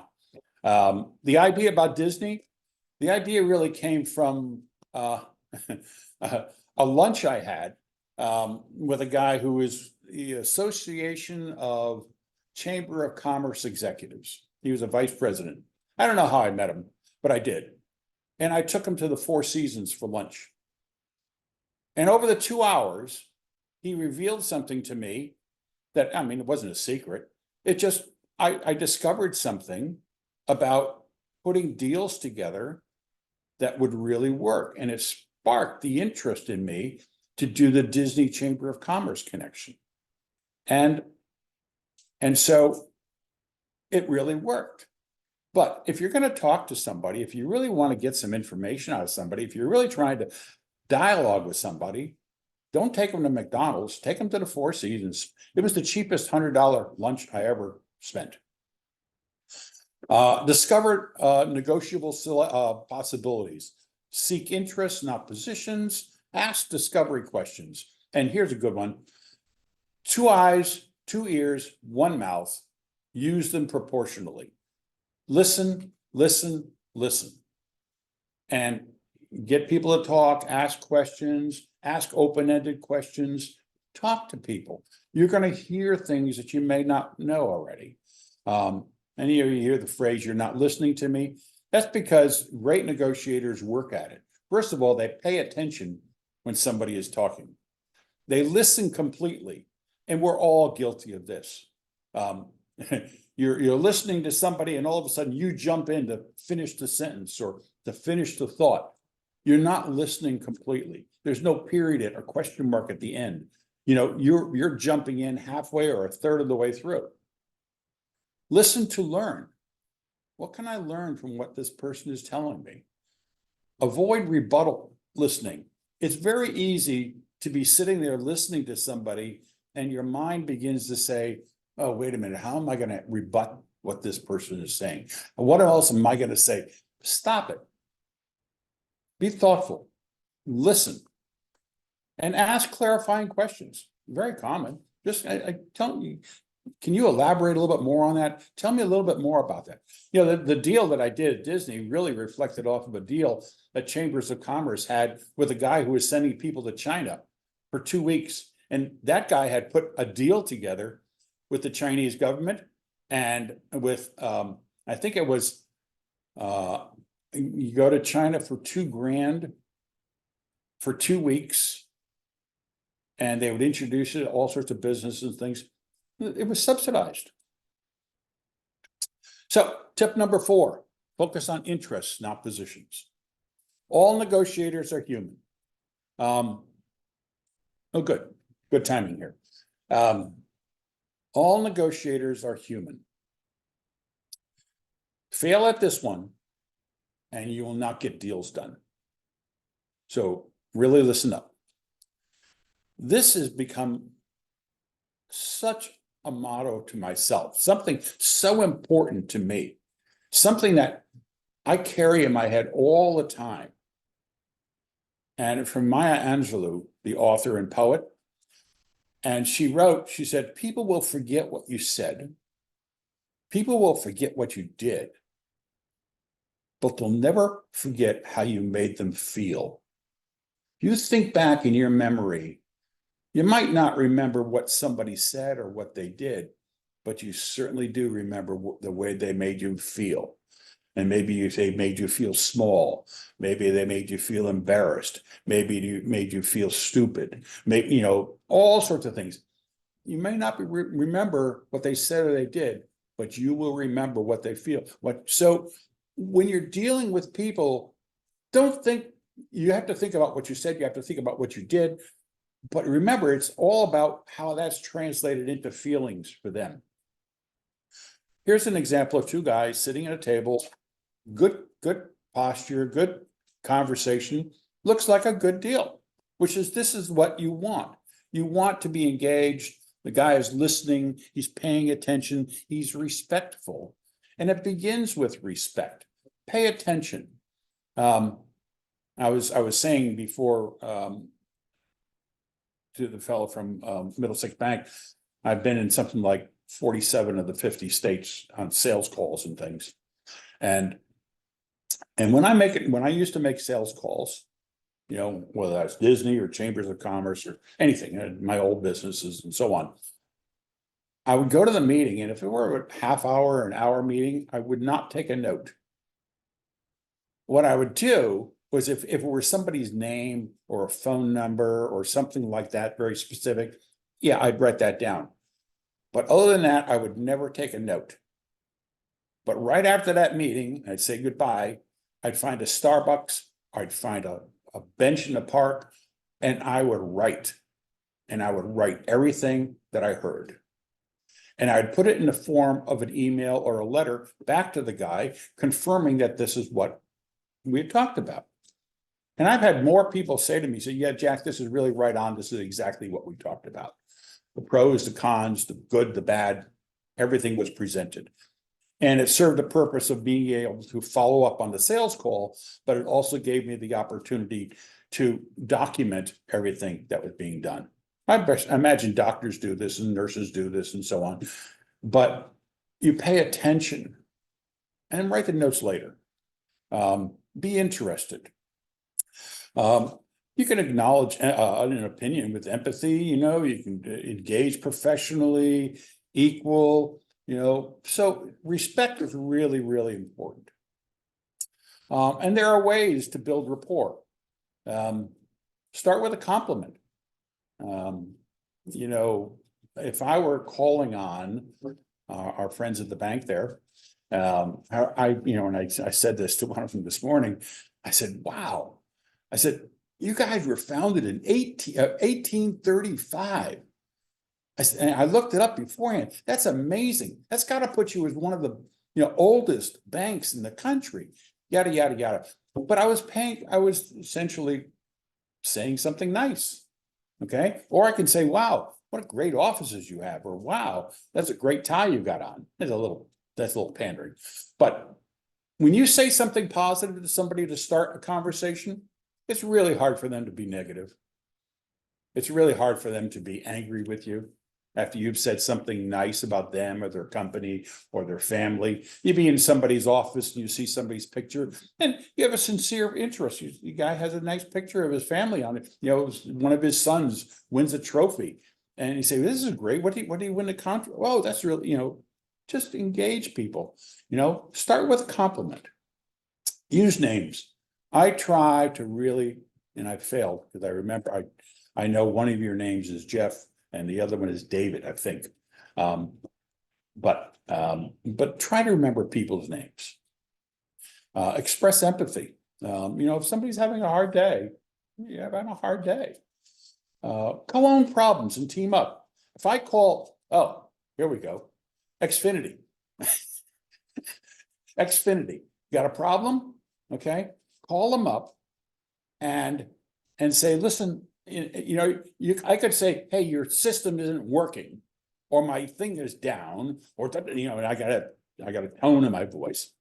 The idea about Disney, the idea really came from a lunch I had with a guy who is the Association of Chamber of Commerce Executives. He was a vice president. I don't know how I met him, but I did. And I took him to the Four Seasons for lunch. And over the 2 hours, he revealed something to me that, it wasn't a secret. I discovered something about putting deals together that would really work. And it sparked the interest in me to do the Disney Chamber of Commerce connection. And so it really worked. But if you're going to talk to somebody, if you really want to get some information out of somebody, if you're really trying to dialogue with somebody, don't take them to McDonald's, take them to the Four Seasons. It was the cheapest $100 lunch I ever spent. Discover negotiable possibilities. Seek interests, not positions. Ask discovery questions. And here's a good one. 2 eyes, 2 ears, 1 mouth. Use them proportionally. Listen, listen, listen. And get people to talk, ask questions, ask open-ended questions, talk to people. You're going to hear things that you may not know already. Any of you hear the phrase, you're not listening to me? That's because great negotiators work at it. First of all, they pay attention when somebody is talking. They listen completely, and we're all guilty of this. You're listening to somebody and all of a sudden you jump in to finish the sentence or to finish the thought. You're not listening completely. There's no period or question mark at the end. You're jumping in halfway or a third of the way through. Listen to learn. What can I learn from what this person is telling me? Avoid rebuttal listening. It's very easy to be sitting there listening to somebody and your mind begins to say, oh, wait a minute, how am I going to rebut what this person is saying? And what else am I going to say? Stop it. Be thoughtful. Listen. And ask clarifying questions. Very common. Just tell me, can you elaborate a little bit more on that? Tell me a little bit more about that. The deal that I did at Disney really reflected off of a deal that Chambers of Commerce had with a guy who was sending people to China for 2 weeks. And that guy had put a deal together with the Chinese government and with, I think it was, you go to China for $2,000 for 2 weeks, and they would introduce you to all sorts of businesses and things. It was subsidized. So tip number 4, focus on interests, not positions. All negotiators are human. Oh, good timing here. All negotiators are human. Fail at this one, and you will not get deals done. So really listen up. This has become such a motto to myself, something so important to me, something that I carry in my head all the time. And from Maya Angelou, the author and poet, and she said, people will forget what you said. People will forget what you did, but they'll never forget how you made them feel. You think back in your memory, you might not remember what somebody said or what they did, but you certainly do remember the way they made you feel. And maybe they made you feel small. Maybe they made you feel embarrassed. Maybe they made you feel stupid. Maybe, all sorts of things. You may not remember what they said or they did, but you will remember what they feel. So when you're dealing with people, don't think, you have to think about what you said, you have to think about what you did, but remember, it's all about how that's translated into feelings for them. Here's an example of two guys sitting at a table, good posture, good conversation, looks like a good deal, this is what you want. You want to be engaged. The guy is listening, he's paying attention, he's respectful. And it begins with respect. Pay attention. I was saying before to the fellow from Middlesex Bank, I've been in something like 47 of the 50 states on sales calls and things. And when I used to make sales calls, whether that's Disney or Chambers of Commerce or anything, my old businesses and so on, I would go to the meeting, and if it were a half hour or an hour meeting, I would not take a note. What I would do was if it were somebody's name or a phone number or something like that, very specific, yeah, I'd write that down. But other than that, I would never take a note. But right after that meeting, I'd say goodbye. I'd find a Starbucks, I'd find a bench in the park, and I would write. And I would write everything that I heard. And I'd put it in the form of an email or a letter back to the guy, confirming that this is what we had talked about. And I've had more people say to me, yeah, Jack, this is really right on. This is exactly what we talked about. The pros, the cons, the good, the bad, everything was presented. And it served the purpose of being able to follow up on the sales call, but it also gave me the opportunity to document everything that was being done. I imagine doctors do this and nurses do this and so on, but you pay attention and write the notes later. Be interested. You can acknowledge an opinion with empathy, you can engage professionally, equal, so respect is really, really important. And there are ways to build rapport. Start with a compliment. If I were calling on our friends at the bank there, I said this to one of them this morning, I said, wow. I said, you guys were founded in 1835. And I looked it up beforehand. That's amazing. That's got to put you as one of the oldest banks in the country. Yada yada yada. But I was essentially saying something nice. Okay. Or I can say, wow, what great offices you have, or wow, that's a great tie you got on. That's a little pandering. But when you say something positive to somebody to start a conversation, it's really hard for them to be negative. It's really hard for them to be angry with you after you've said something nice about them or their company or their family. You be in somebody's office and you see somebody's picture and you have a sincere interest. The guy has a nice picture of his family on it. One of his sons wins a trophy and you say, this is great. What did he win the contract? Oh, that's really, just engage people, start with a compliment. Use names. I try to really, and I failed because I remember I know one of your names is Jeff and the other one is David, I think. But try to remember people's names. Express empathy. If somebody's having a hard day, you're having a hard day. co-own problems and team up. If I call, oh, here we go, Xfinity. Xfinity, got a problem? Okay, call them up and say, listen, I could say, hey, your system isn't working, or my thing is down, or and I got a tone in my voice.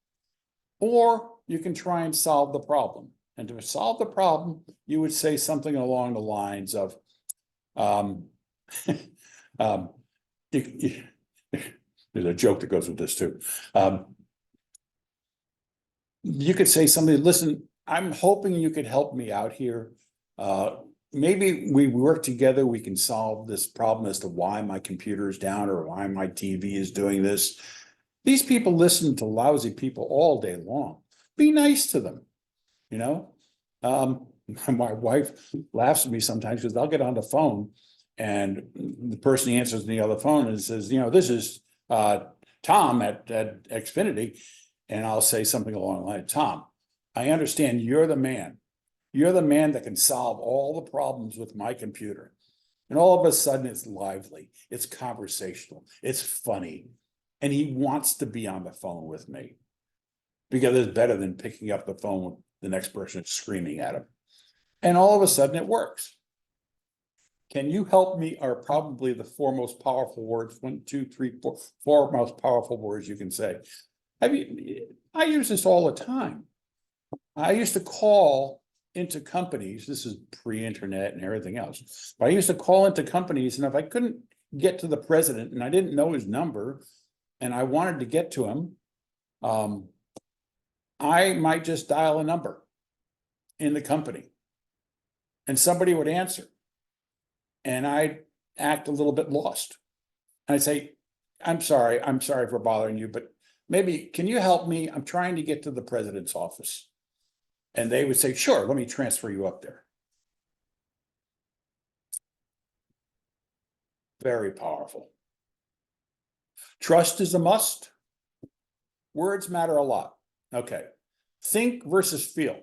Or you can try and solve the problem. And to solve the problem, you would say something along the lines of, there's a joke that goes with this too. You could say something, listen, I'm hoping you could help me out here. Maybe we work together, we can solve this problem as to why my computer is down or why my TV is doing this. These people listen to lousy people all day long. Be nice to them, you know? My wife laughs at me sometimes because I'll get on the phone and the person answers the other phone and says, this is Tom at Xfinity. And I'll say something along the line, Tom, I understand you're the man. You're the man that can solve all the problems with my computer. And all of a sudden it's lively, it's conversational, it's funny. And he wants to be on the phone with me because it's better than picking up the phone with the next person screaming at him. And all of a sudden it works. Can you help me are probably the four most powerful words, 1, 2, 3, 4, four most powerful words you can say. I use this all the time. I used to call into companies, this is pre-internet and everything else, but I used to call into companies, and if I couldn't get to the president and I didn't know his number and I wanted to get to him, I might just dial a number in the company and somebody would answer and I'd act a little bit lost. And I'd say, I'm sorry for bothering you, but maybe, can you help me? I'm trying to get to the president's office. And they would say, sure, let me transfer you up there. Very powerful. Trust is a must. Words matter a lot. Okay. Think versus feel.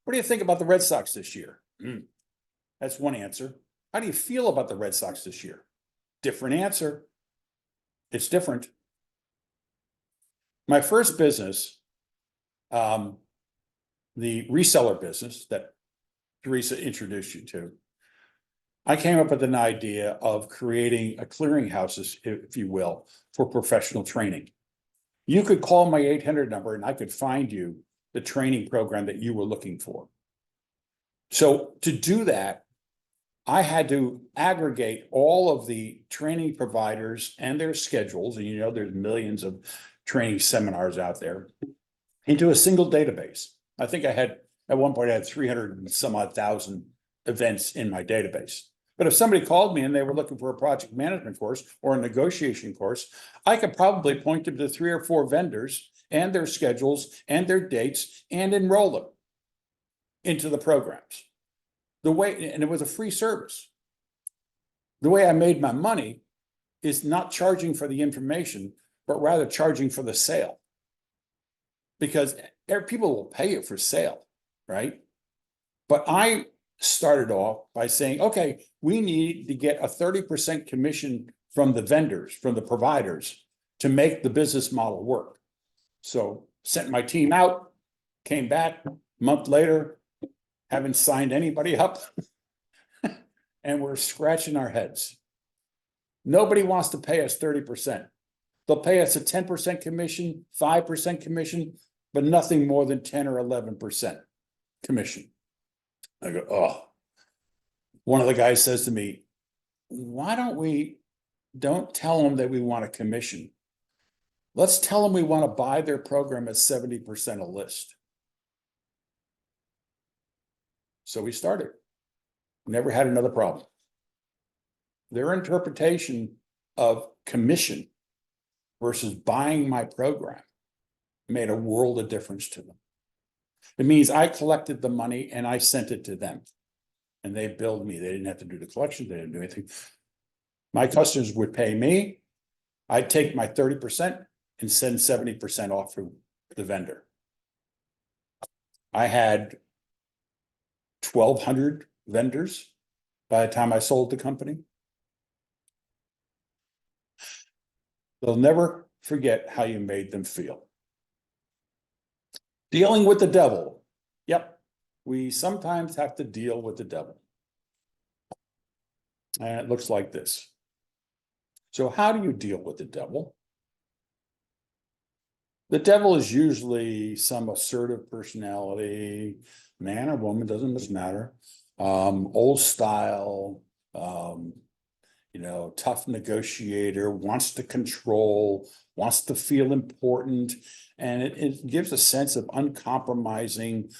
What do you think about the Red Sox this year? That's one answer. How do you feel about the Red Sox this year? Different answer. It's different. My first business, the reseller business that Teresa introduced you to, I came up with an idea of creating a clearinghouse, if you will, for professional training. You could call my 800 number and I could find you the training program that you were looking for. So to do that, I had to aggregate all of the training providers and their schedules, and there's millions of training seminars out there, into a single database. I think at one point I had 300 and some odd thousand events in my database. But if somebody called me and they were looking for a project management course or a negotiation course, I could probably point them to 3 or 4 vendors and their schedules and their dates and enroll them into the programs. And it was a free service. The way I made my money is not charging for the information, but rather charging for the sale. Because people will pay you for sale, right? But I started off by saying, okay, we need to get a 30% commission from the vendors, from the providers, to make the business model work. So sent my team out, came back a month later, haven't signed anybody up, and we're scratching our heads. Nobody wants to pay us 30%. They'll pay us a 10% commission, 5% commission, but nothing more than 10 or 11% commission. I go, oh. One of the guys says to me, why don't tell them that we want a commission. Let's tell them we want to buy their program at 70% a list. So we started. Never had another problem. Their interpretation of commission versus buying my program made a world of difference to them. It means I collected the money and I sent it to them. And they billed me. They didn't have to do the collection. They didn't do anything. My customers would pay me. I'd take my 30% and send 70% off to the vendor. I had 1,200 vendors by the time I sold the company. They'll never forget how you made them feel. Dealing with the devil. Yep, we sometimes have to deal with the devil. And it looks like this. So how do you deal with the devil? The devil is usually some assertive personality, man or woman, doesn't much matter. Old style, tough negotiator, wants to control, wants to feel important. And it gives a sense of uncompromising,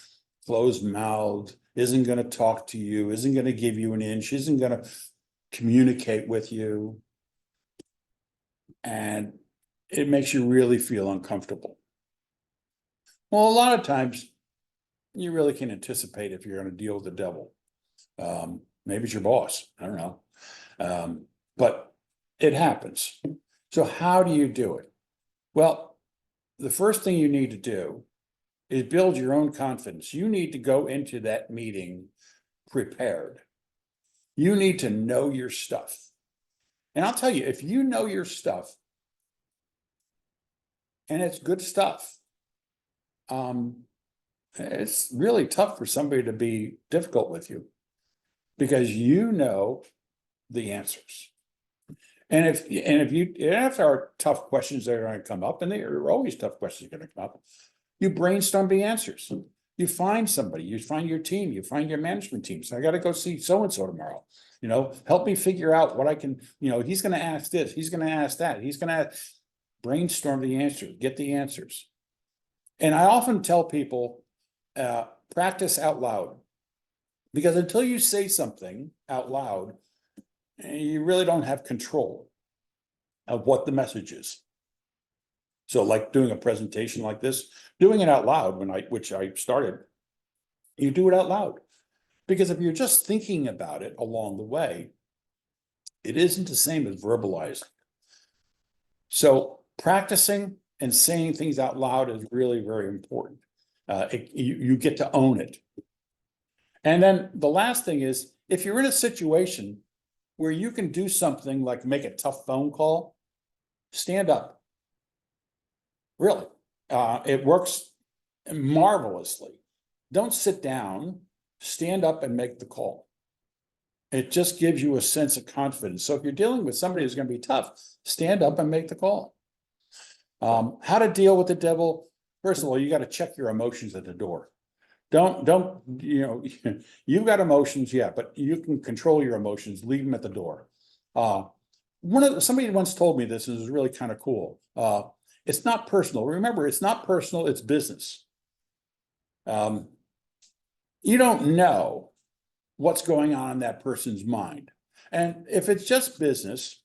closed mouthed, isn't going to talk to you, isn't going to give you an inch, isn't going to communicate with you. And it makes you really feel uncomfortable. Well, a lot of times you really can anticipate if you're going to deal with the devil. Maybe it's your boss, I don't know. But it happens. So how do you do it? Well, the first thing you need to do is build your own confidence. You need to go into that meeting prepared. You need to know your stuff. And I'll tell you, if you know your stuff, and it's good stuff, it's really tough for somebody to be difficult with you because you know the answers. And if there are tough questions that are going to come up, and there are always tough questions going to come up, you brainstorm the answers. You find somebody, you find your team, you find your management team. So I got to go see so-and-so tomorrow. Help me figure out what I can, he's going to ask this, he's going to ask that, he's going to brainstorm the answer, get the answers. And I often tell people, practice out loud. Because until you say something out loud, you really don't have control of what the message is. So like doing a presentation like this, doing it out loud which I started, you do it out loud. Because if you're just thinking about it along the way, it isn't the same as verbalizing. So practicing and saying things out loud is really very important. You get to own it. And then the last thing is, if you're in a situation where you can do something like make a tough phone call, stand up. Really, it works marvelously. Don't sit down, stand up and make the call. It just gives you a sense of confidence. So if you're dealing with somebody who's going to be tough, stand up and make the call. How to deal with the devil? First of all, you got to check your emotions at the door. Don't, you've got emotions, yeah, but you can control your emotions, leave them at the door. Somebody once told me this, and it was really kind of cool. It's not personal. Remember, it's not personal, it's business. You don't know what's going on in that person's mind. And if it's just business,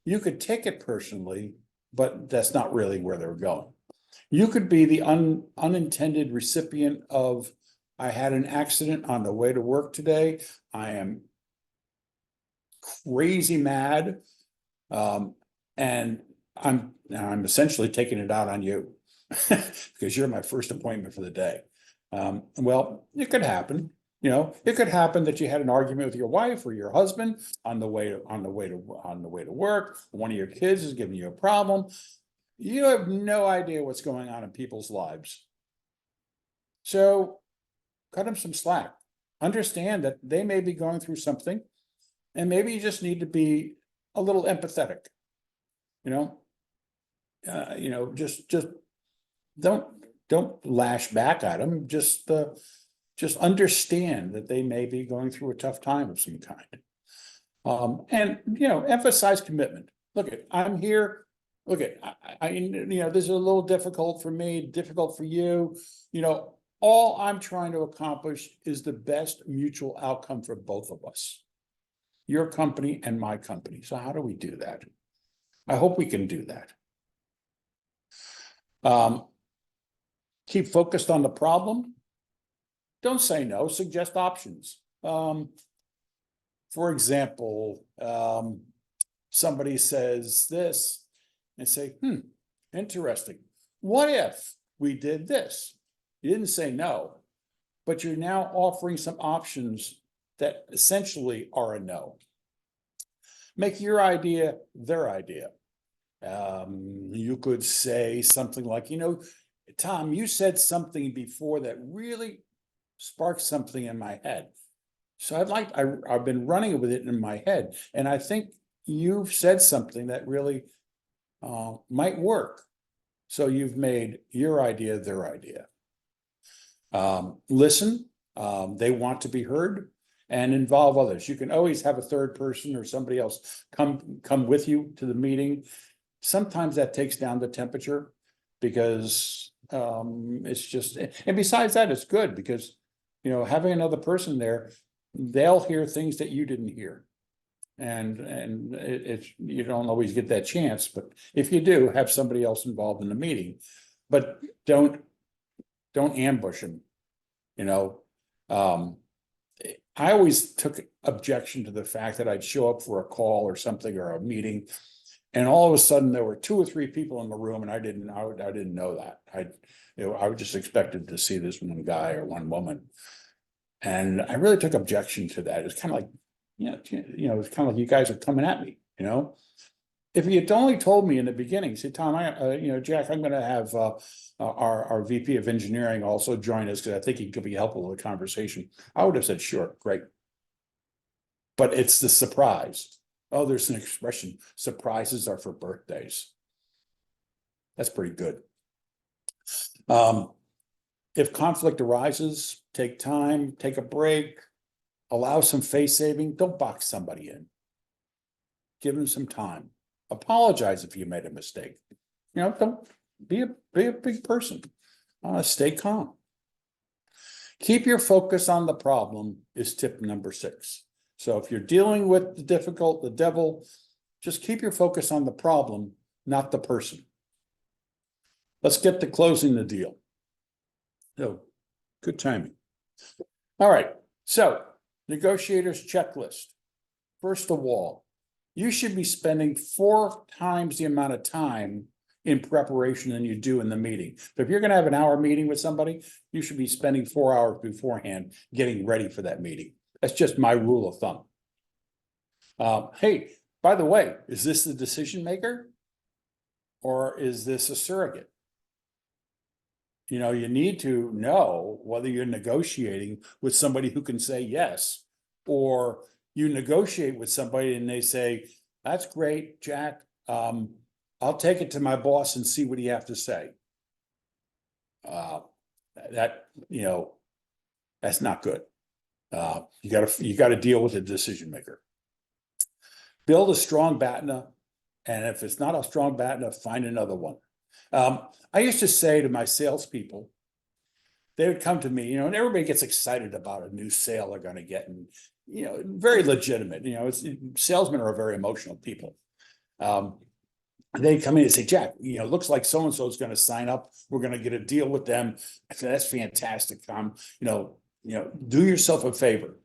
you could take it personally, but that's not really where they're going. You could be the unintended recipient of, I had an accident on the way to work today. I am crazy mad. And I'm essentially taking it out on you because you're my first appointment for the day. Well, it could happen. It could happen that you had an argument with your wife or your husband on the way to work. One of your kids is giving you a problem. You have no idea what's going on in people's lives. So cut them some slack. Understand that they may be going through something, and maybe you just need to be a little empathetic. Just don't lash back at them. Just understand that they may be going through a tough time of some kind. And emphasize commitment. Look, I'm here. Look, this is a little difficult for me, difficult for you. All I'm trying to accomplish is the best mutual outcome for both of us, your company and my company. So how do we do that? I hope we can do that. Keep focused on the problem. Don't say no, suggest options. For example, somebody says this and say, interesting. What if we did this? You didn't say no, but you're now offering some options that essentially are a no. Make your idea their idea. You could say something like, Tom, you said something before that really sparked something in my head. So I've been running with it in my head, and I think you've said something that really might work. So you've made your idea their idea. Listen, they want to be heard, and involve others. You can always have a third person or somebody else come with you to the meeting. Sometimes that takes down the temperature because it's just, and besides that, it's good because, having another person there, they'll hear things that you didn't hear. And it's, you don't always get that chance, but if you do, have somebody else involved in the meeting, but don't ambush them, I always took objection to the fact that I'd show up for a call or something or a meeting, and all of a sudden there were 2 or 3 people in the room, and I didn't know that. I just expected to see this one guy or one woman, and I really took objection to that. It's kind of like, it's kind of like you guys are coming at me, If you had only told me in the beginning, say, Tom, Jack, I'm going to have our VP of engineering also join us because I think he could be helpful with the conversation. I would have said, sure, great. But it's the surprise. Oh, there's an expression, surprises are for birthdays. That's pretty good. If conflict arises, take time, take a break, allow some face saving. Don't box somebody in. Give them some time. Apologize if you made a mistake. Don't be a big person. Stay calm. Keep your focus on the problem is tip number 6. So if you're dealing with the devil, just keep your focus on the problem, not the person. Let's get to closing the deal. So, good timing. All right. So, negotiator's checklist. First of all, you should be spending 4 times the amount of time in preparation than you do in the meeting. So if you're going to have an hour meeting with somebody, you should be spending 4 hours beforehand getting ready for that meeting. That's just my rule of thumb. Hey, by the way, is this the decision maker? Or is this a surrogate? You need to know whether you're negotiating with somebody who can say yes, or you negotiate with somebody and they say, that's great, Jack. I'll take it to my boss and see what he has to say. That's not good. You got to deal with the decision maker. Build a strong BATNA, and if it's not a strong BATNA, find another one. I used to say to my salespeople, they would come to me, and everybody gets excited about a new sale they're going to get, and very legitimate. Salesmen are very emotional people. They come in and say, Jack, looks like so and so is going to sign up. We're going to get a deal with them. I said, that's fantastic, Tom. Do yourself a favor.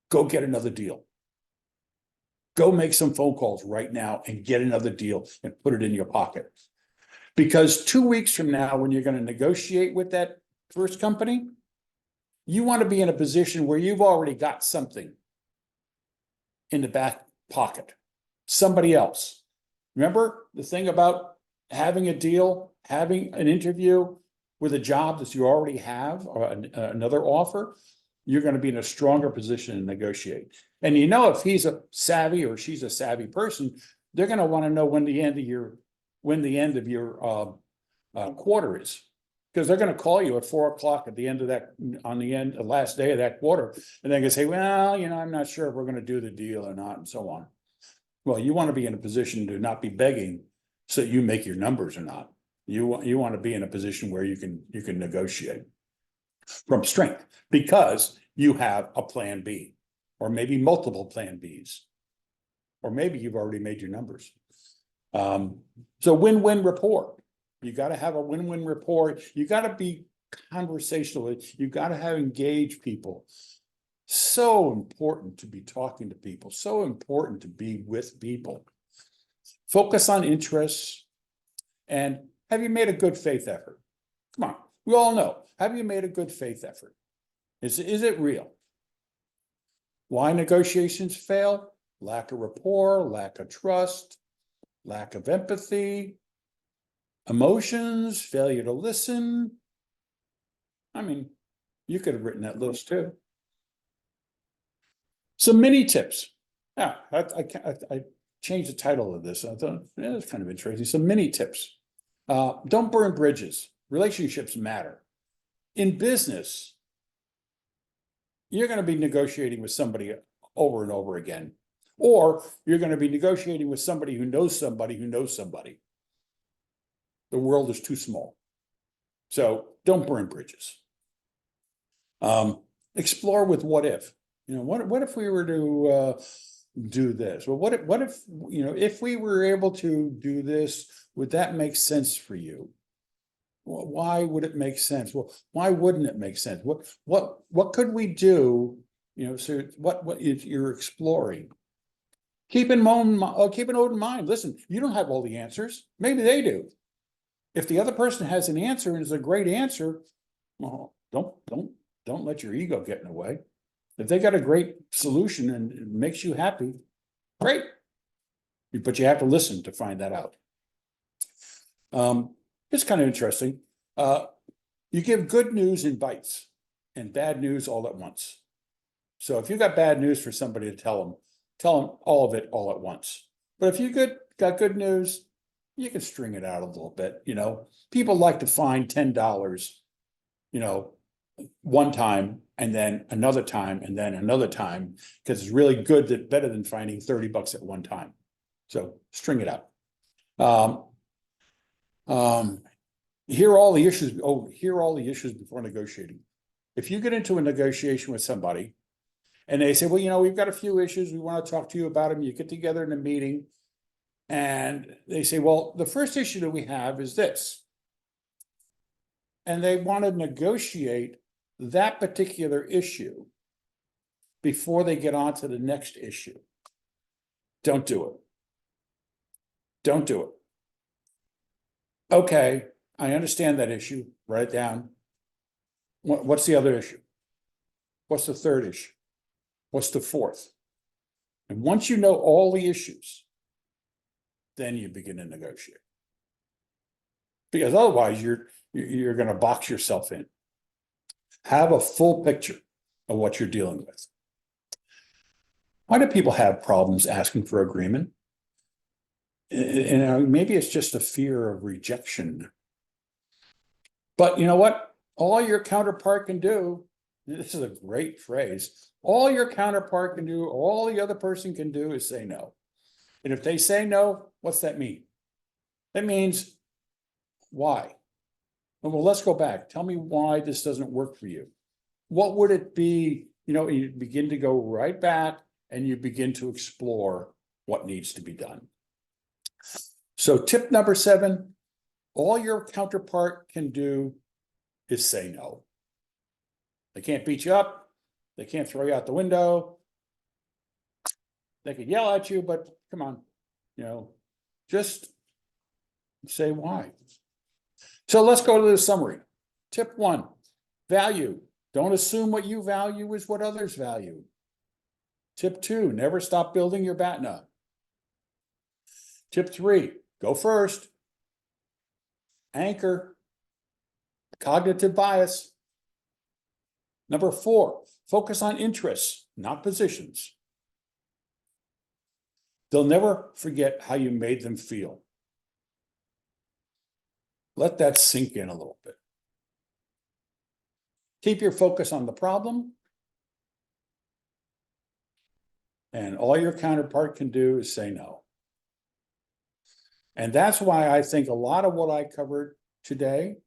Go get another deal. Go make some phone calls right now and get another deal and put it in your pocket. Because 2 weeks from now, when you're going to negotiate with that first company, you want to be in a position where you've already got something in the back pocket. Somebody else. Remember the thing about having a deal, having an interview with a job that you already have or another offer? You're going to be in a stronger position to negotiate. And if he's a savvy or she's a savvy person, they're going to want to know when the end of your quarter is, because they're going to call you at 4 o'clock at the end of that, the last day of that quarter, and they're going to say, well, I'm not sure if we're going to do the deal or not, and so on. Well, you want to be in a position to not be begging so that you make your numbers or not. You want to be in a position where you can negotiate from strength, because you have a plan B, or maybe multiple plan Bs, or maybe you've already made your numbers. So win-win rapport. You got to have a win-win rapport. You got to be conversational. You got to have engaged people. So important to be talking to people. So important to be with people. Focus on interests. And have you made a good faith effort? Come on, we all know. Have you made a good faith effort? Is it real? Why negotiations fail? Lack of rapport, lack of trust, lack of empathy, emotions, failure to listen. I mean, you could have written that list too. Some mini tips. Yeah, I changed the title of this. I thought, yeah, that's kind of interesting. Some mini tips. Don't burn bridges. Relationships matter. In business, you're going to be negotiating with somebody over and over again, or you're going to be negotiating with somebody who knows somebody who knows somebody. The world is too small. So don't burn bridges. Explore with what if. What if we were to do this? Well, what if if we were able to do this, would that make sense for you? Well, why would it make sense? Well, why wouldn't it make sense? What could we do? So what you're exploring. Keep an open mind. Listen, you don't have all the answers. Maybe they do. If the other person has an answer and is a great answer, well, don't let your ego get in the way. If they got a great solution and it makes you happy, great. But you have to listen to find that out. It's kind of interesting. You give good news in bites and bad news all at once. So if you got bad news for somebody to tell them all of it all at once. But if you got good news, you can string it out a little bit. People like to find $10, one time and then another time and then another time, because it's really better than finding $30 at one time. So string it out. Hear all the issues before negotiating. If you get into a negotiation with somebody and they say, well, we've got a few issues, we want to talk to you about them. You get together in a meeting and they say, well, the first issue that we have is this. And they want to negotiate that particular issue before they get on to the next issue. Don't do it. Don't do it. Okay, I understand that issue. Write it down. What's the other issue? What's the third issue? What's the fourth? And once you know all the issues, then you begin to negotiate. Because otherwise you're going to box yourself in. Have a full picture of what you're dealing with. Why do people have problems asking for agreement? And maybe it's just a fear of rejection. But you know what? All your counterpart can do, this is a great phrase, all your counterpart can do, all the other person can do is say no. And if they say no, what's that mean? That means, why? Well, let's go back. Tell me why this doesn't work for you. What would it be? You begin to go right back and you begin to explore what needs to be done. So tip number 7, all your counterpart can do is say no. They can't beat you up. They can't throw you out the window. They could yell at you, but come on, just say why. So let's go to the summary. Tip 1, value. Don't assume what you value is what others value. Tip 2, never stop building your BATNA. Tip 3, go first. Anchor. Cognitive bias. Number 4, focus on interests, not positions. They'll never forget how you made them feel. Let that sink in a little bit. Keep your focus on the problem. And all your counterpart can do is say no. And that's why I think a lot of what I covered today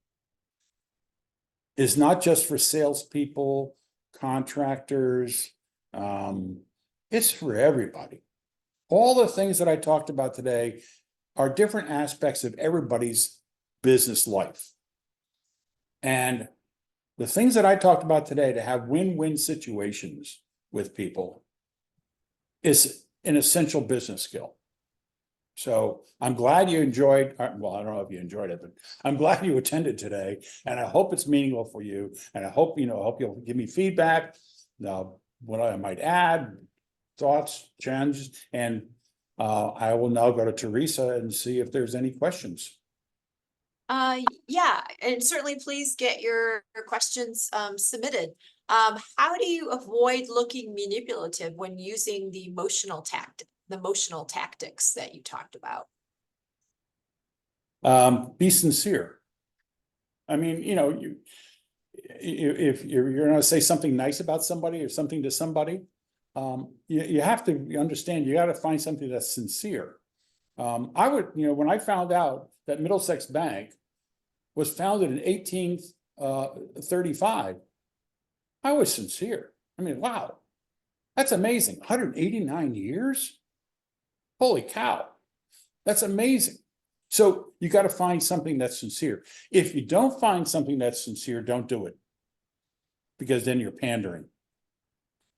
is not just for salespeople, contractors. It's for everybody. All the things that I talked about today are different aspects of everybody's business life. And the things that I talked about today to have win-win situations with people is an essential business skill. So I'm glad you enjoyed, well, I don't know if you enjoyed it, but I'm glad you attended today, and I hope it's meaningful for you. And I hope, I hope you'll give me feedback. Now, what I might add, thoughts, challenges, and I will now go to Teresa and see if there's any questions. Yeah, and certainly please get your questions submitted. How do you avoid looking manipulative when using the emotional tactics that you talked about? Be sincere. I mean, if you're gonna say something nice about somebody or something to somebody, you have to understand, you gotta find something that's sincere. I would, when I found out that Middlesex Bank was founded in 1835, I was sincere. I mean, wow, that's amazing. 189 years? Holy cow, that's amazing. So you got to find something that's sincere. If you don't find something that's sincere, don't do it, because then you're pandering,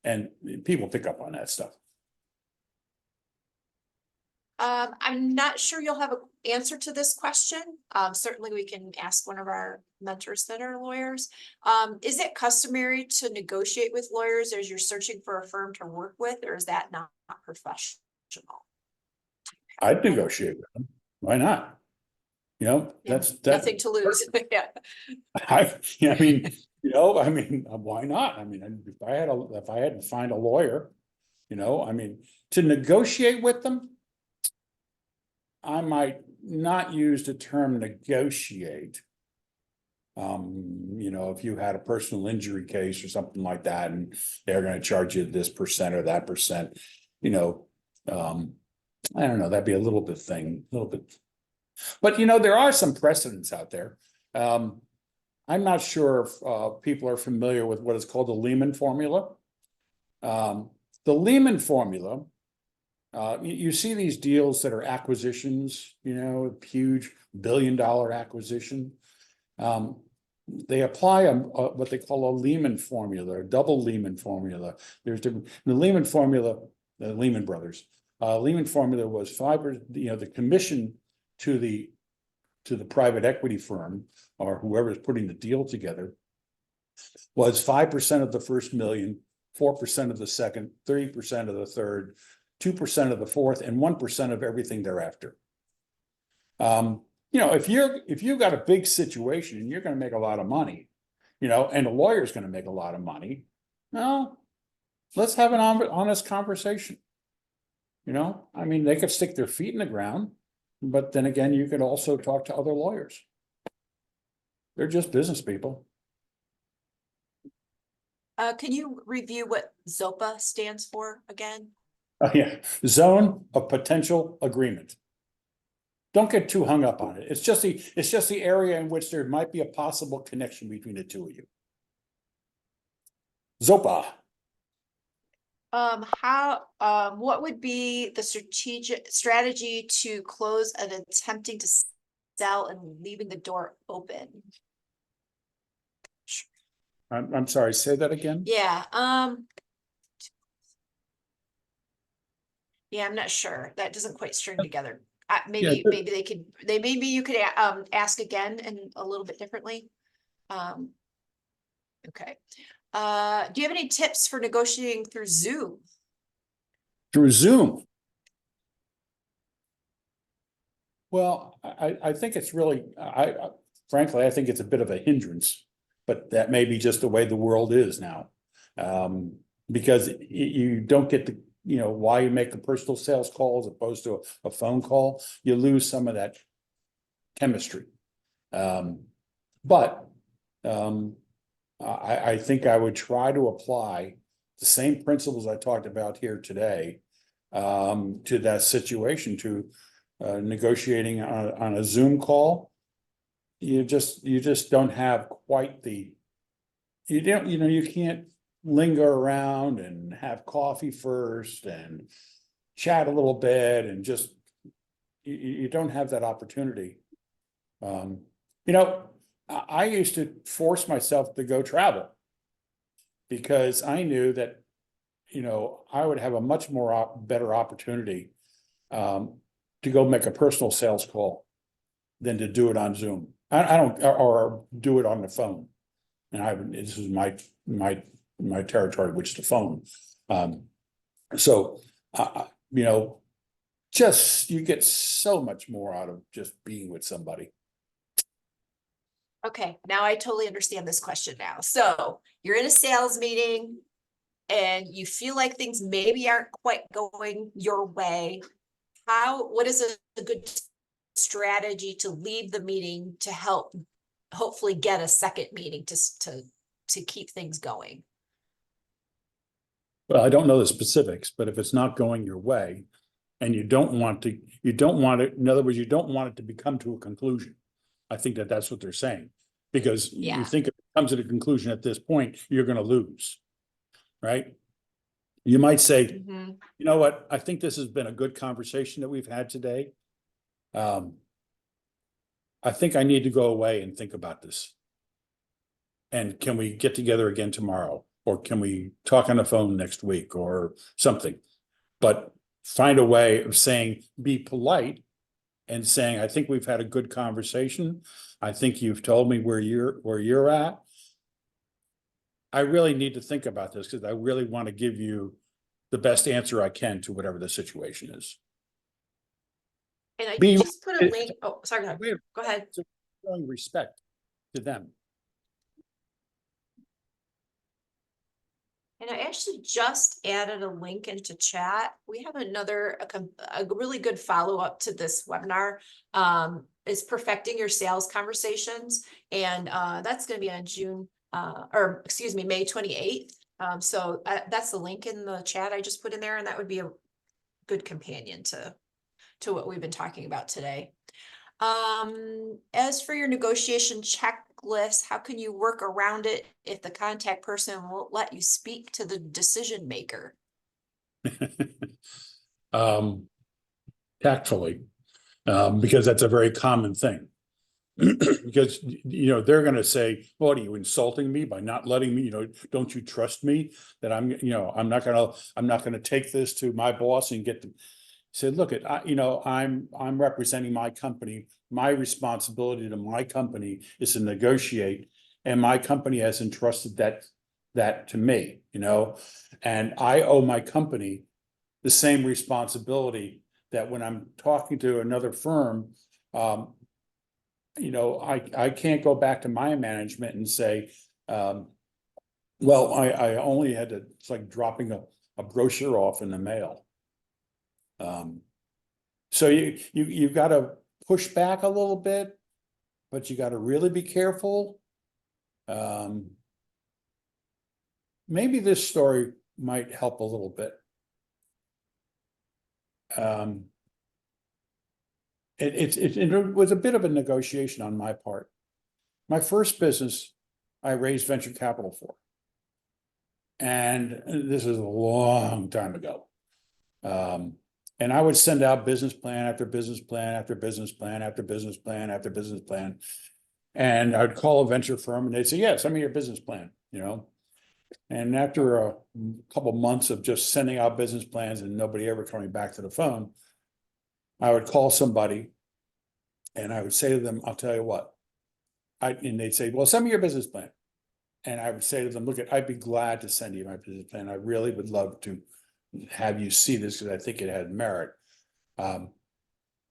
and people pick up on that stuff. I'm not sure you'll have an answer to this question. Certainly we can ask one of our mentors that are lawyers. Is it customary to negotiate with lawyers as you're searching for a firm to work with, or is that not professional? I'd negotiate with them. Why not? Yeah, that's nothing to lose. Yeah. I mean, why not? I mean, if I had to find a lawyer, to negotiate with them, I might not use the term negotiate. If you had a personal injury case or something like that, and they're going to charge you this percent or that percent, I don't know, that'd be a little bit. But there are some precedents out there. I'm not sure if people are familiar with what is called the Lehman formula. The Lehman formula, you see these deals that are acquisitions, huge billion-dollar acquisition. They apply what they call a Lehman formula, a double Lehman formula. There's the Lehman formula, the Lehman Brothers. Lehman formula was the commission to the private equity firm or whoever's putting the deal together was 5% of the first million, 4% of the second, 30% of the third, 2% of the fourth, and 1% of everything thereafter. If you've got a big situation and you're going to make a lot of money, and the lawyer's going to make a lot of money, well, let's have an honest conversation. I mean, they could stick their feet in the ground, but then again, you could also talk to other lawyers. They're just business people. Can you review what ZOPA stands for again? Yeah, zone of potential agreement. Don't get too hung up on it. It's just the area in which there might be a possible connection between the two of you. ZOPA. What would be the strategy to close an attempting to sell and leaving the door open? I'm sorry, say that again. Yeah, yeah, I'm not sure. That doesn't quite string together. Maybe you could ask again and a little bit differently. Okay. Do you have any tips for negotiating through Zoom? Through Zoom? Well, I think it's really, frankly, I think it's a bit of a hindrance, but that may be just the way the world is now. Because you don't get the, why you make a personal sales call as opposed to a phone call, you lose some of that chemistry. But I think I would try to apply the same principles I talked about here today to that situation, to negotiating on a Zoom call. You just don't have quite the, you can't linger around and have coffee first and chat a little bit and just, you don't have that opportunity. I used to force myself to go travel because I knew that, I would have a much more better opportunity to go make a personal sales call than to do it on Zoom. I don't, or do it on the phone. And this is my my territory, which is the phone. So, you know, just, you get so much more out of just being with somebody. Okay, now I totally understand this question now. So you're in a sales meeting and you feel like things maybe aren't quite going your way. What is a good strategy to leave the meeting to help hopefully get a second meeting to keep things going? Well, I don't know the specifics, but if it's not going your way and you don't want it, in other words, you don't want it to become to a conclusion. I think that that's what they're saying, because you Yeah. think if it comes to the conclusion at this point, you're going to lose, right? You might say, Mhm. you know what? I think this has been a good conversation that we've had today. I think I need to go away and think about this. And can we get together again tomorrow? Or can we talk on the phone next week or something? But find a way of saying, be polite and saying, I think we've had a good conversation. I think you've told me where you're at. I really need to think about this because I really want to give you the best answer I can to whatever the situation is. And I Be just put a link. Oh, sorry, go ahead. showing respect to them. And I actually just added a link into chat. We have a really good follow-up to this webinar. Is perfecting your sales conversations. And that's going to be on May 28th. So that's the link in the chat I just put in there, and that would be a good companion to what we've been talking about today. As for your negotiation checklist, how can you work around it if the contact person won't let you speak to the decision maker? Tactfully, because that's a very common thing. Because, you know, they're going to say, what, are you insulting me by not letting me, don't you trust me that I'm not going to take this to my boss and get them. Said, look, I'm representing my company. My responsibility to my company is to negotiate, and my company has entrusted that to me, and I owe my company the same responsibility that when I'm talking to another firm, I can't go back to my management and say, well, I only had to, it's like dropping a brochure off in the mail. So you've got to push back a little bit, but you got to really be careful. Maybe this story might help a little bit. It was a bit of a negotiation on my part. My first business, I raised venture capital for. And this is a long time ago. And I would send out business plan after business plan after business plan after business plan after business plan. And I'd call a venture firm and they'd say, yeah, send me your business plan, And after a couple months of just sending out business plans and nobody ever coming back to the phone, I would call somebody and I would say to them, I'll tell you what. And they'd say, well, send me your business plan. And I would say to them, look, I'd be glad to send you my business plan. I really would love to have you see this because I think it had merit.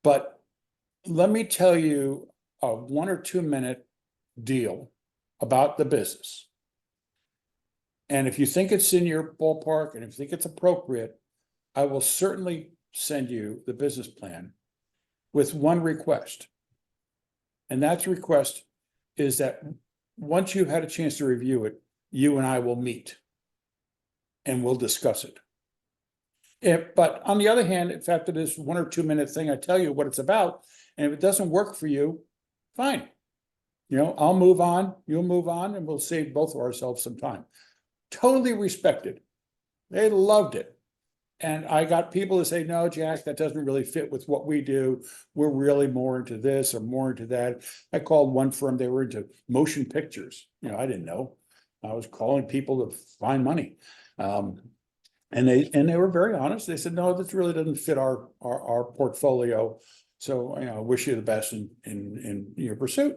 But let me tell you a 1 or 2 minute deal about the business. And if you think it's in your ballpark and if you think it's appropriate, I will certainly send you the business plan with one request. And that request is that once you've had a chance to review it, you and I will meet and we'll discuss it. But on the other hand, if after this 1 or 2 minute thing, I tell you what it's about, and if it doesn't work for you, fine. I'll move on, you'll move on, and we'll save both of ourselves some time. Totally respected. They loved it. And I got people to say, no, Jack, that doesn't really fit with what we do. We're really more into this or more into that. I called one firm, they were into motion pictures. I didn't know. I was calling people to find money. And they were very honest. They said, no, this really doesn't fit our portfolio. So, I wish you the best in your pursuit.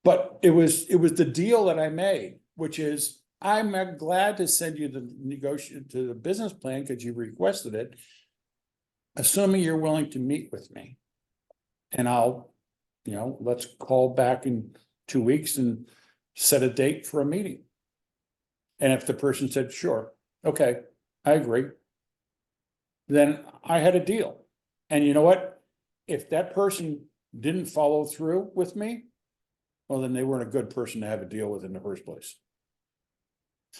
But it was the deal that I made, which is I'm glad to send you the business plan because you requested it. Assuming you're willing to meet with me. And I'll, let's call back in 2 weeks and set a date for a meeting. And if the person said, sure, okay, I agree, then I had a deal. And you know what? If that person didn't follow through with me, well, then they weren't a good person to have a deal with in the first place.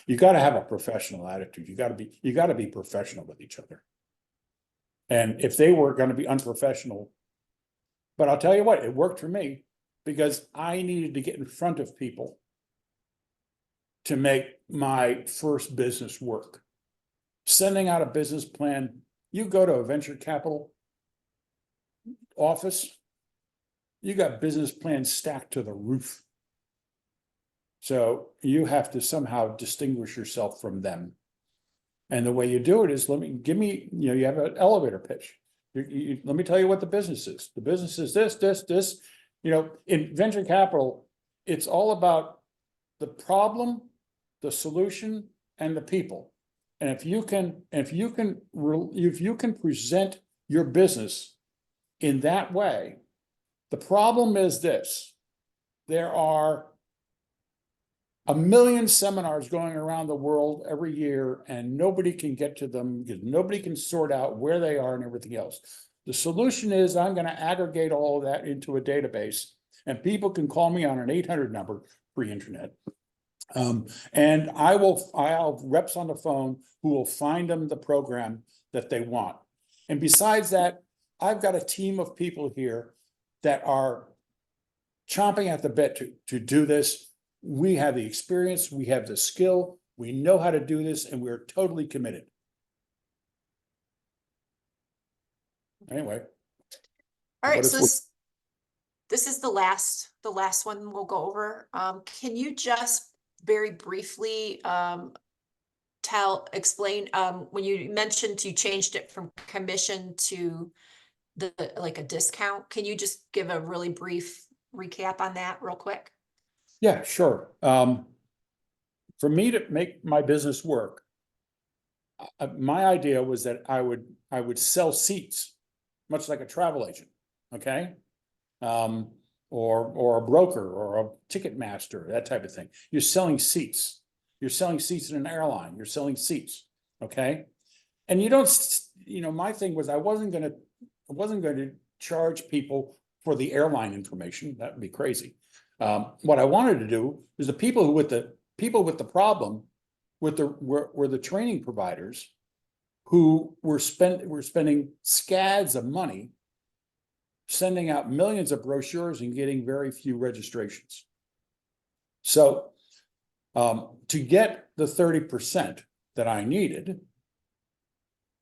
You got to have a professional attitude. You got to be professional with each other. And if they were going to be unprofessional, but I'll tell you what, it worked for me because I needed to get in front of people to make my first business work. Sending out a business plan, you go to a venture capital office, you got business plans stacked to the roof. So you have to somehow distinguish yourself from them. And the way you do it is, you have an elevator pitch. Let me tell you what the business is. The business is this. In venture capital, it's all about the problem, the solution, and the people. And if you can present your business in that way, the problem is this: there are 1 million seminars going around the world every year, and nobody can get to them because nobody can sort out where they are and everything else. The solution is I'm going to aggregate all of that into a database, and people can call me on an 800 number pre-internet. And I'll have reps on the phone who will find them the program that they want. And besides that, I've got a team of people here that are chomping at the bit to do this. We have the experience, we have the skill, we know how to do this, and we're totally committed. Anyway. All right, so this is the last one we'll go over. Can you just very briefly explain when you mentioned you changed it from commission to like a discount? Can you just give a really brief recap on that real quick? Yeah, sure. For me to make my business work, my idea was that I would sell seats, much like a travel agent, okay? Or a broker or a ticket master, that type of thing. You're selling seats. You're selling seats in an airline. You're selling seats, okay? And you don't, my thing was I wasn't going to charge people for the airline information. That would be crazy. What I wanted to do is the people with the problem were the training providers who were spending scads of money sending out millions of brochures and getting very few registrations. So to get the 30% that I needed,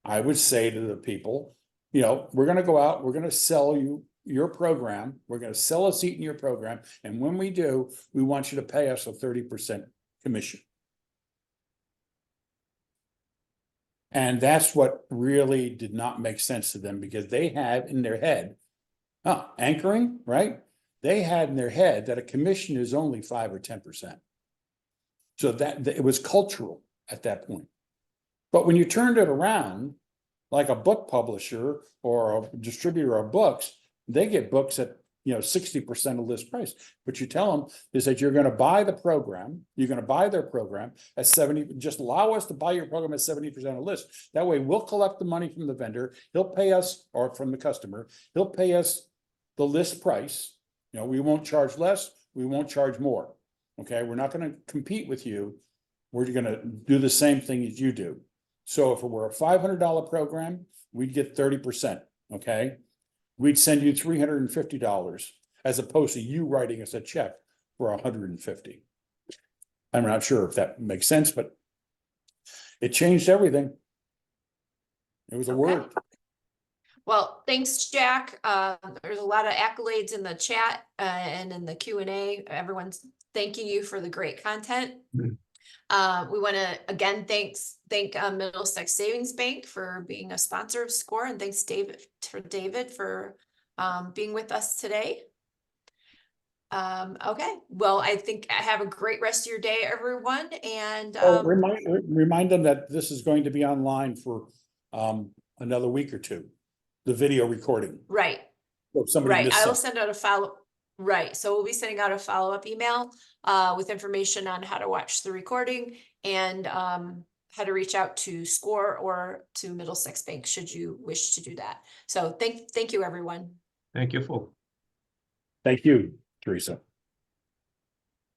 I would say to the people, we're going to go out, we're going to sell you your program, we're going to sell a seat in your program, and when we do, we want you to pay us a 30% commission. And that's what really did not make sense to them, because they had in their head, anchoring, right? They had in their head that a commission is only 5 or 10%. So that it was cultural at that point. But when you turned it around, like a book publisher or a distributor of books, they get books at 60% of list price. What you tell them is that you're going to buy the program, you're going to buy their program at 70, just allow us to buy your program at 70% of list. That way we'll collect the money from the vendor, he'll pay us, or from the customer, he'll pay us the list price. We won't charge less, we won't charge more. Okay, we're not going to compete with you. We're going to do the same thing as you do. So if it were a $500 program, we'd get 30%. Okay, we'd send you $350 as opposed to you writing us a check for $150. I'm not sure if that makes sense, but it changed everything. It was a word. Well, thanks, Jack. There's a lot of accolades in the chat and in the Q&A. Everyone's thanking you for the great content. We want to again thank Middlesex Savings Bank for being a sponsor of SCORE, and thanks David for being with us today. Okay, well, I think have a great rest of your day, everyone, and Remind them that this is going to be online for another week or two, the video recording. right, So if somebody right. missed I will something. send out a follow. Right, so we'll be sending out a follow-up email with information on how to watch the recording and how to reach out to SCORE or to Middlesex Bank should you wish to do that. So thank you, everyone. Thank you, Full. Thank you, Teresa.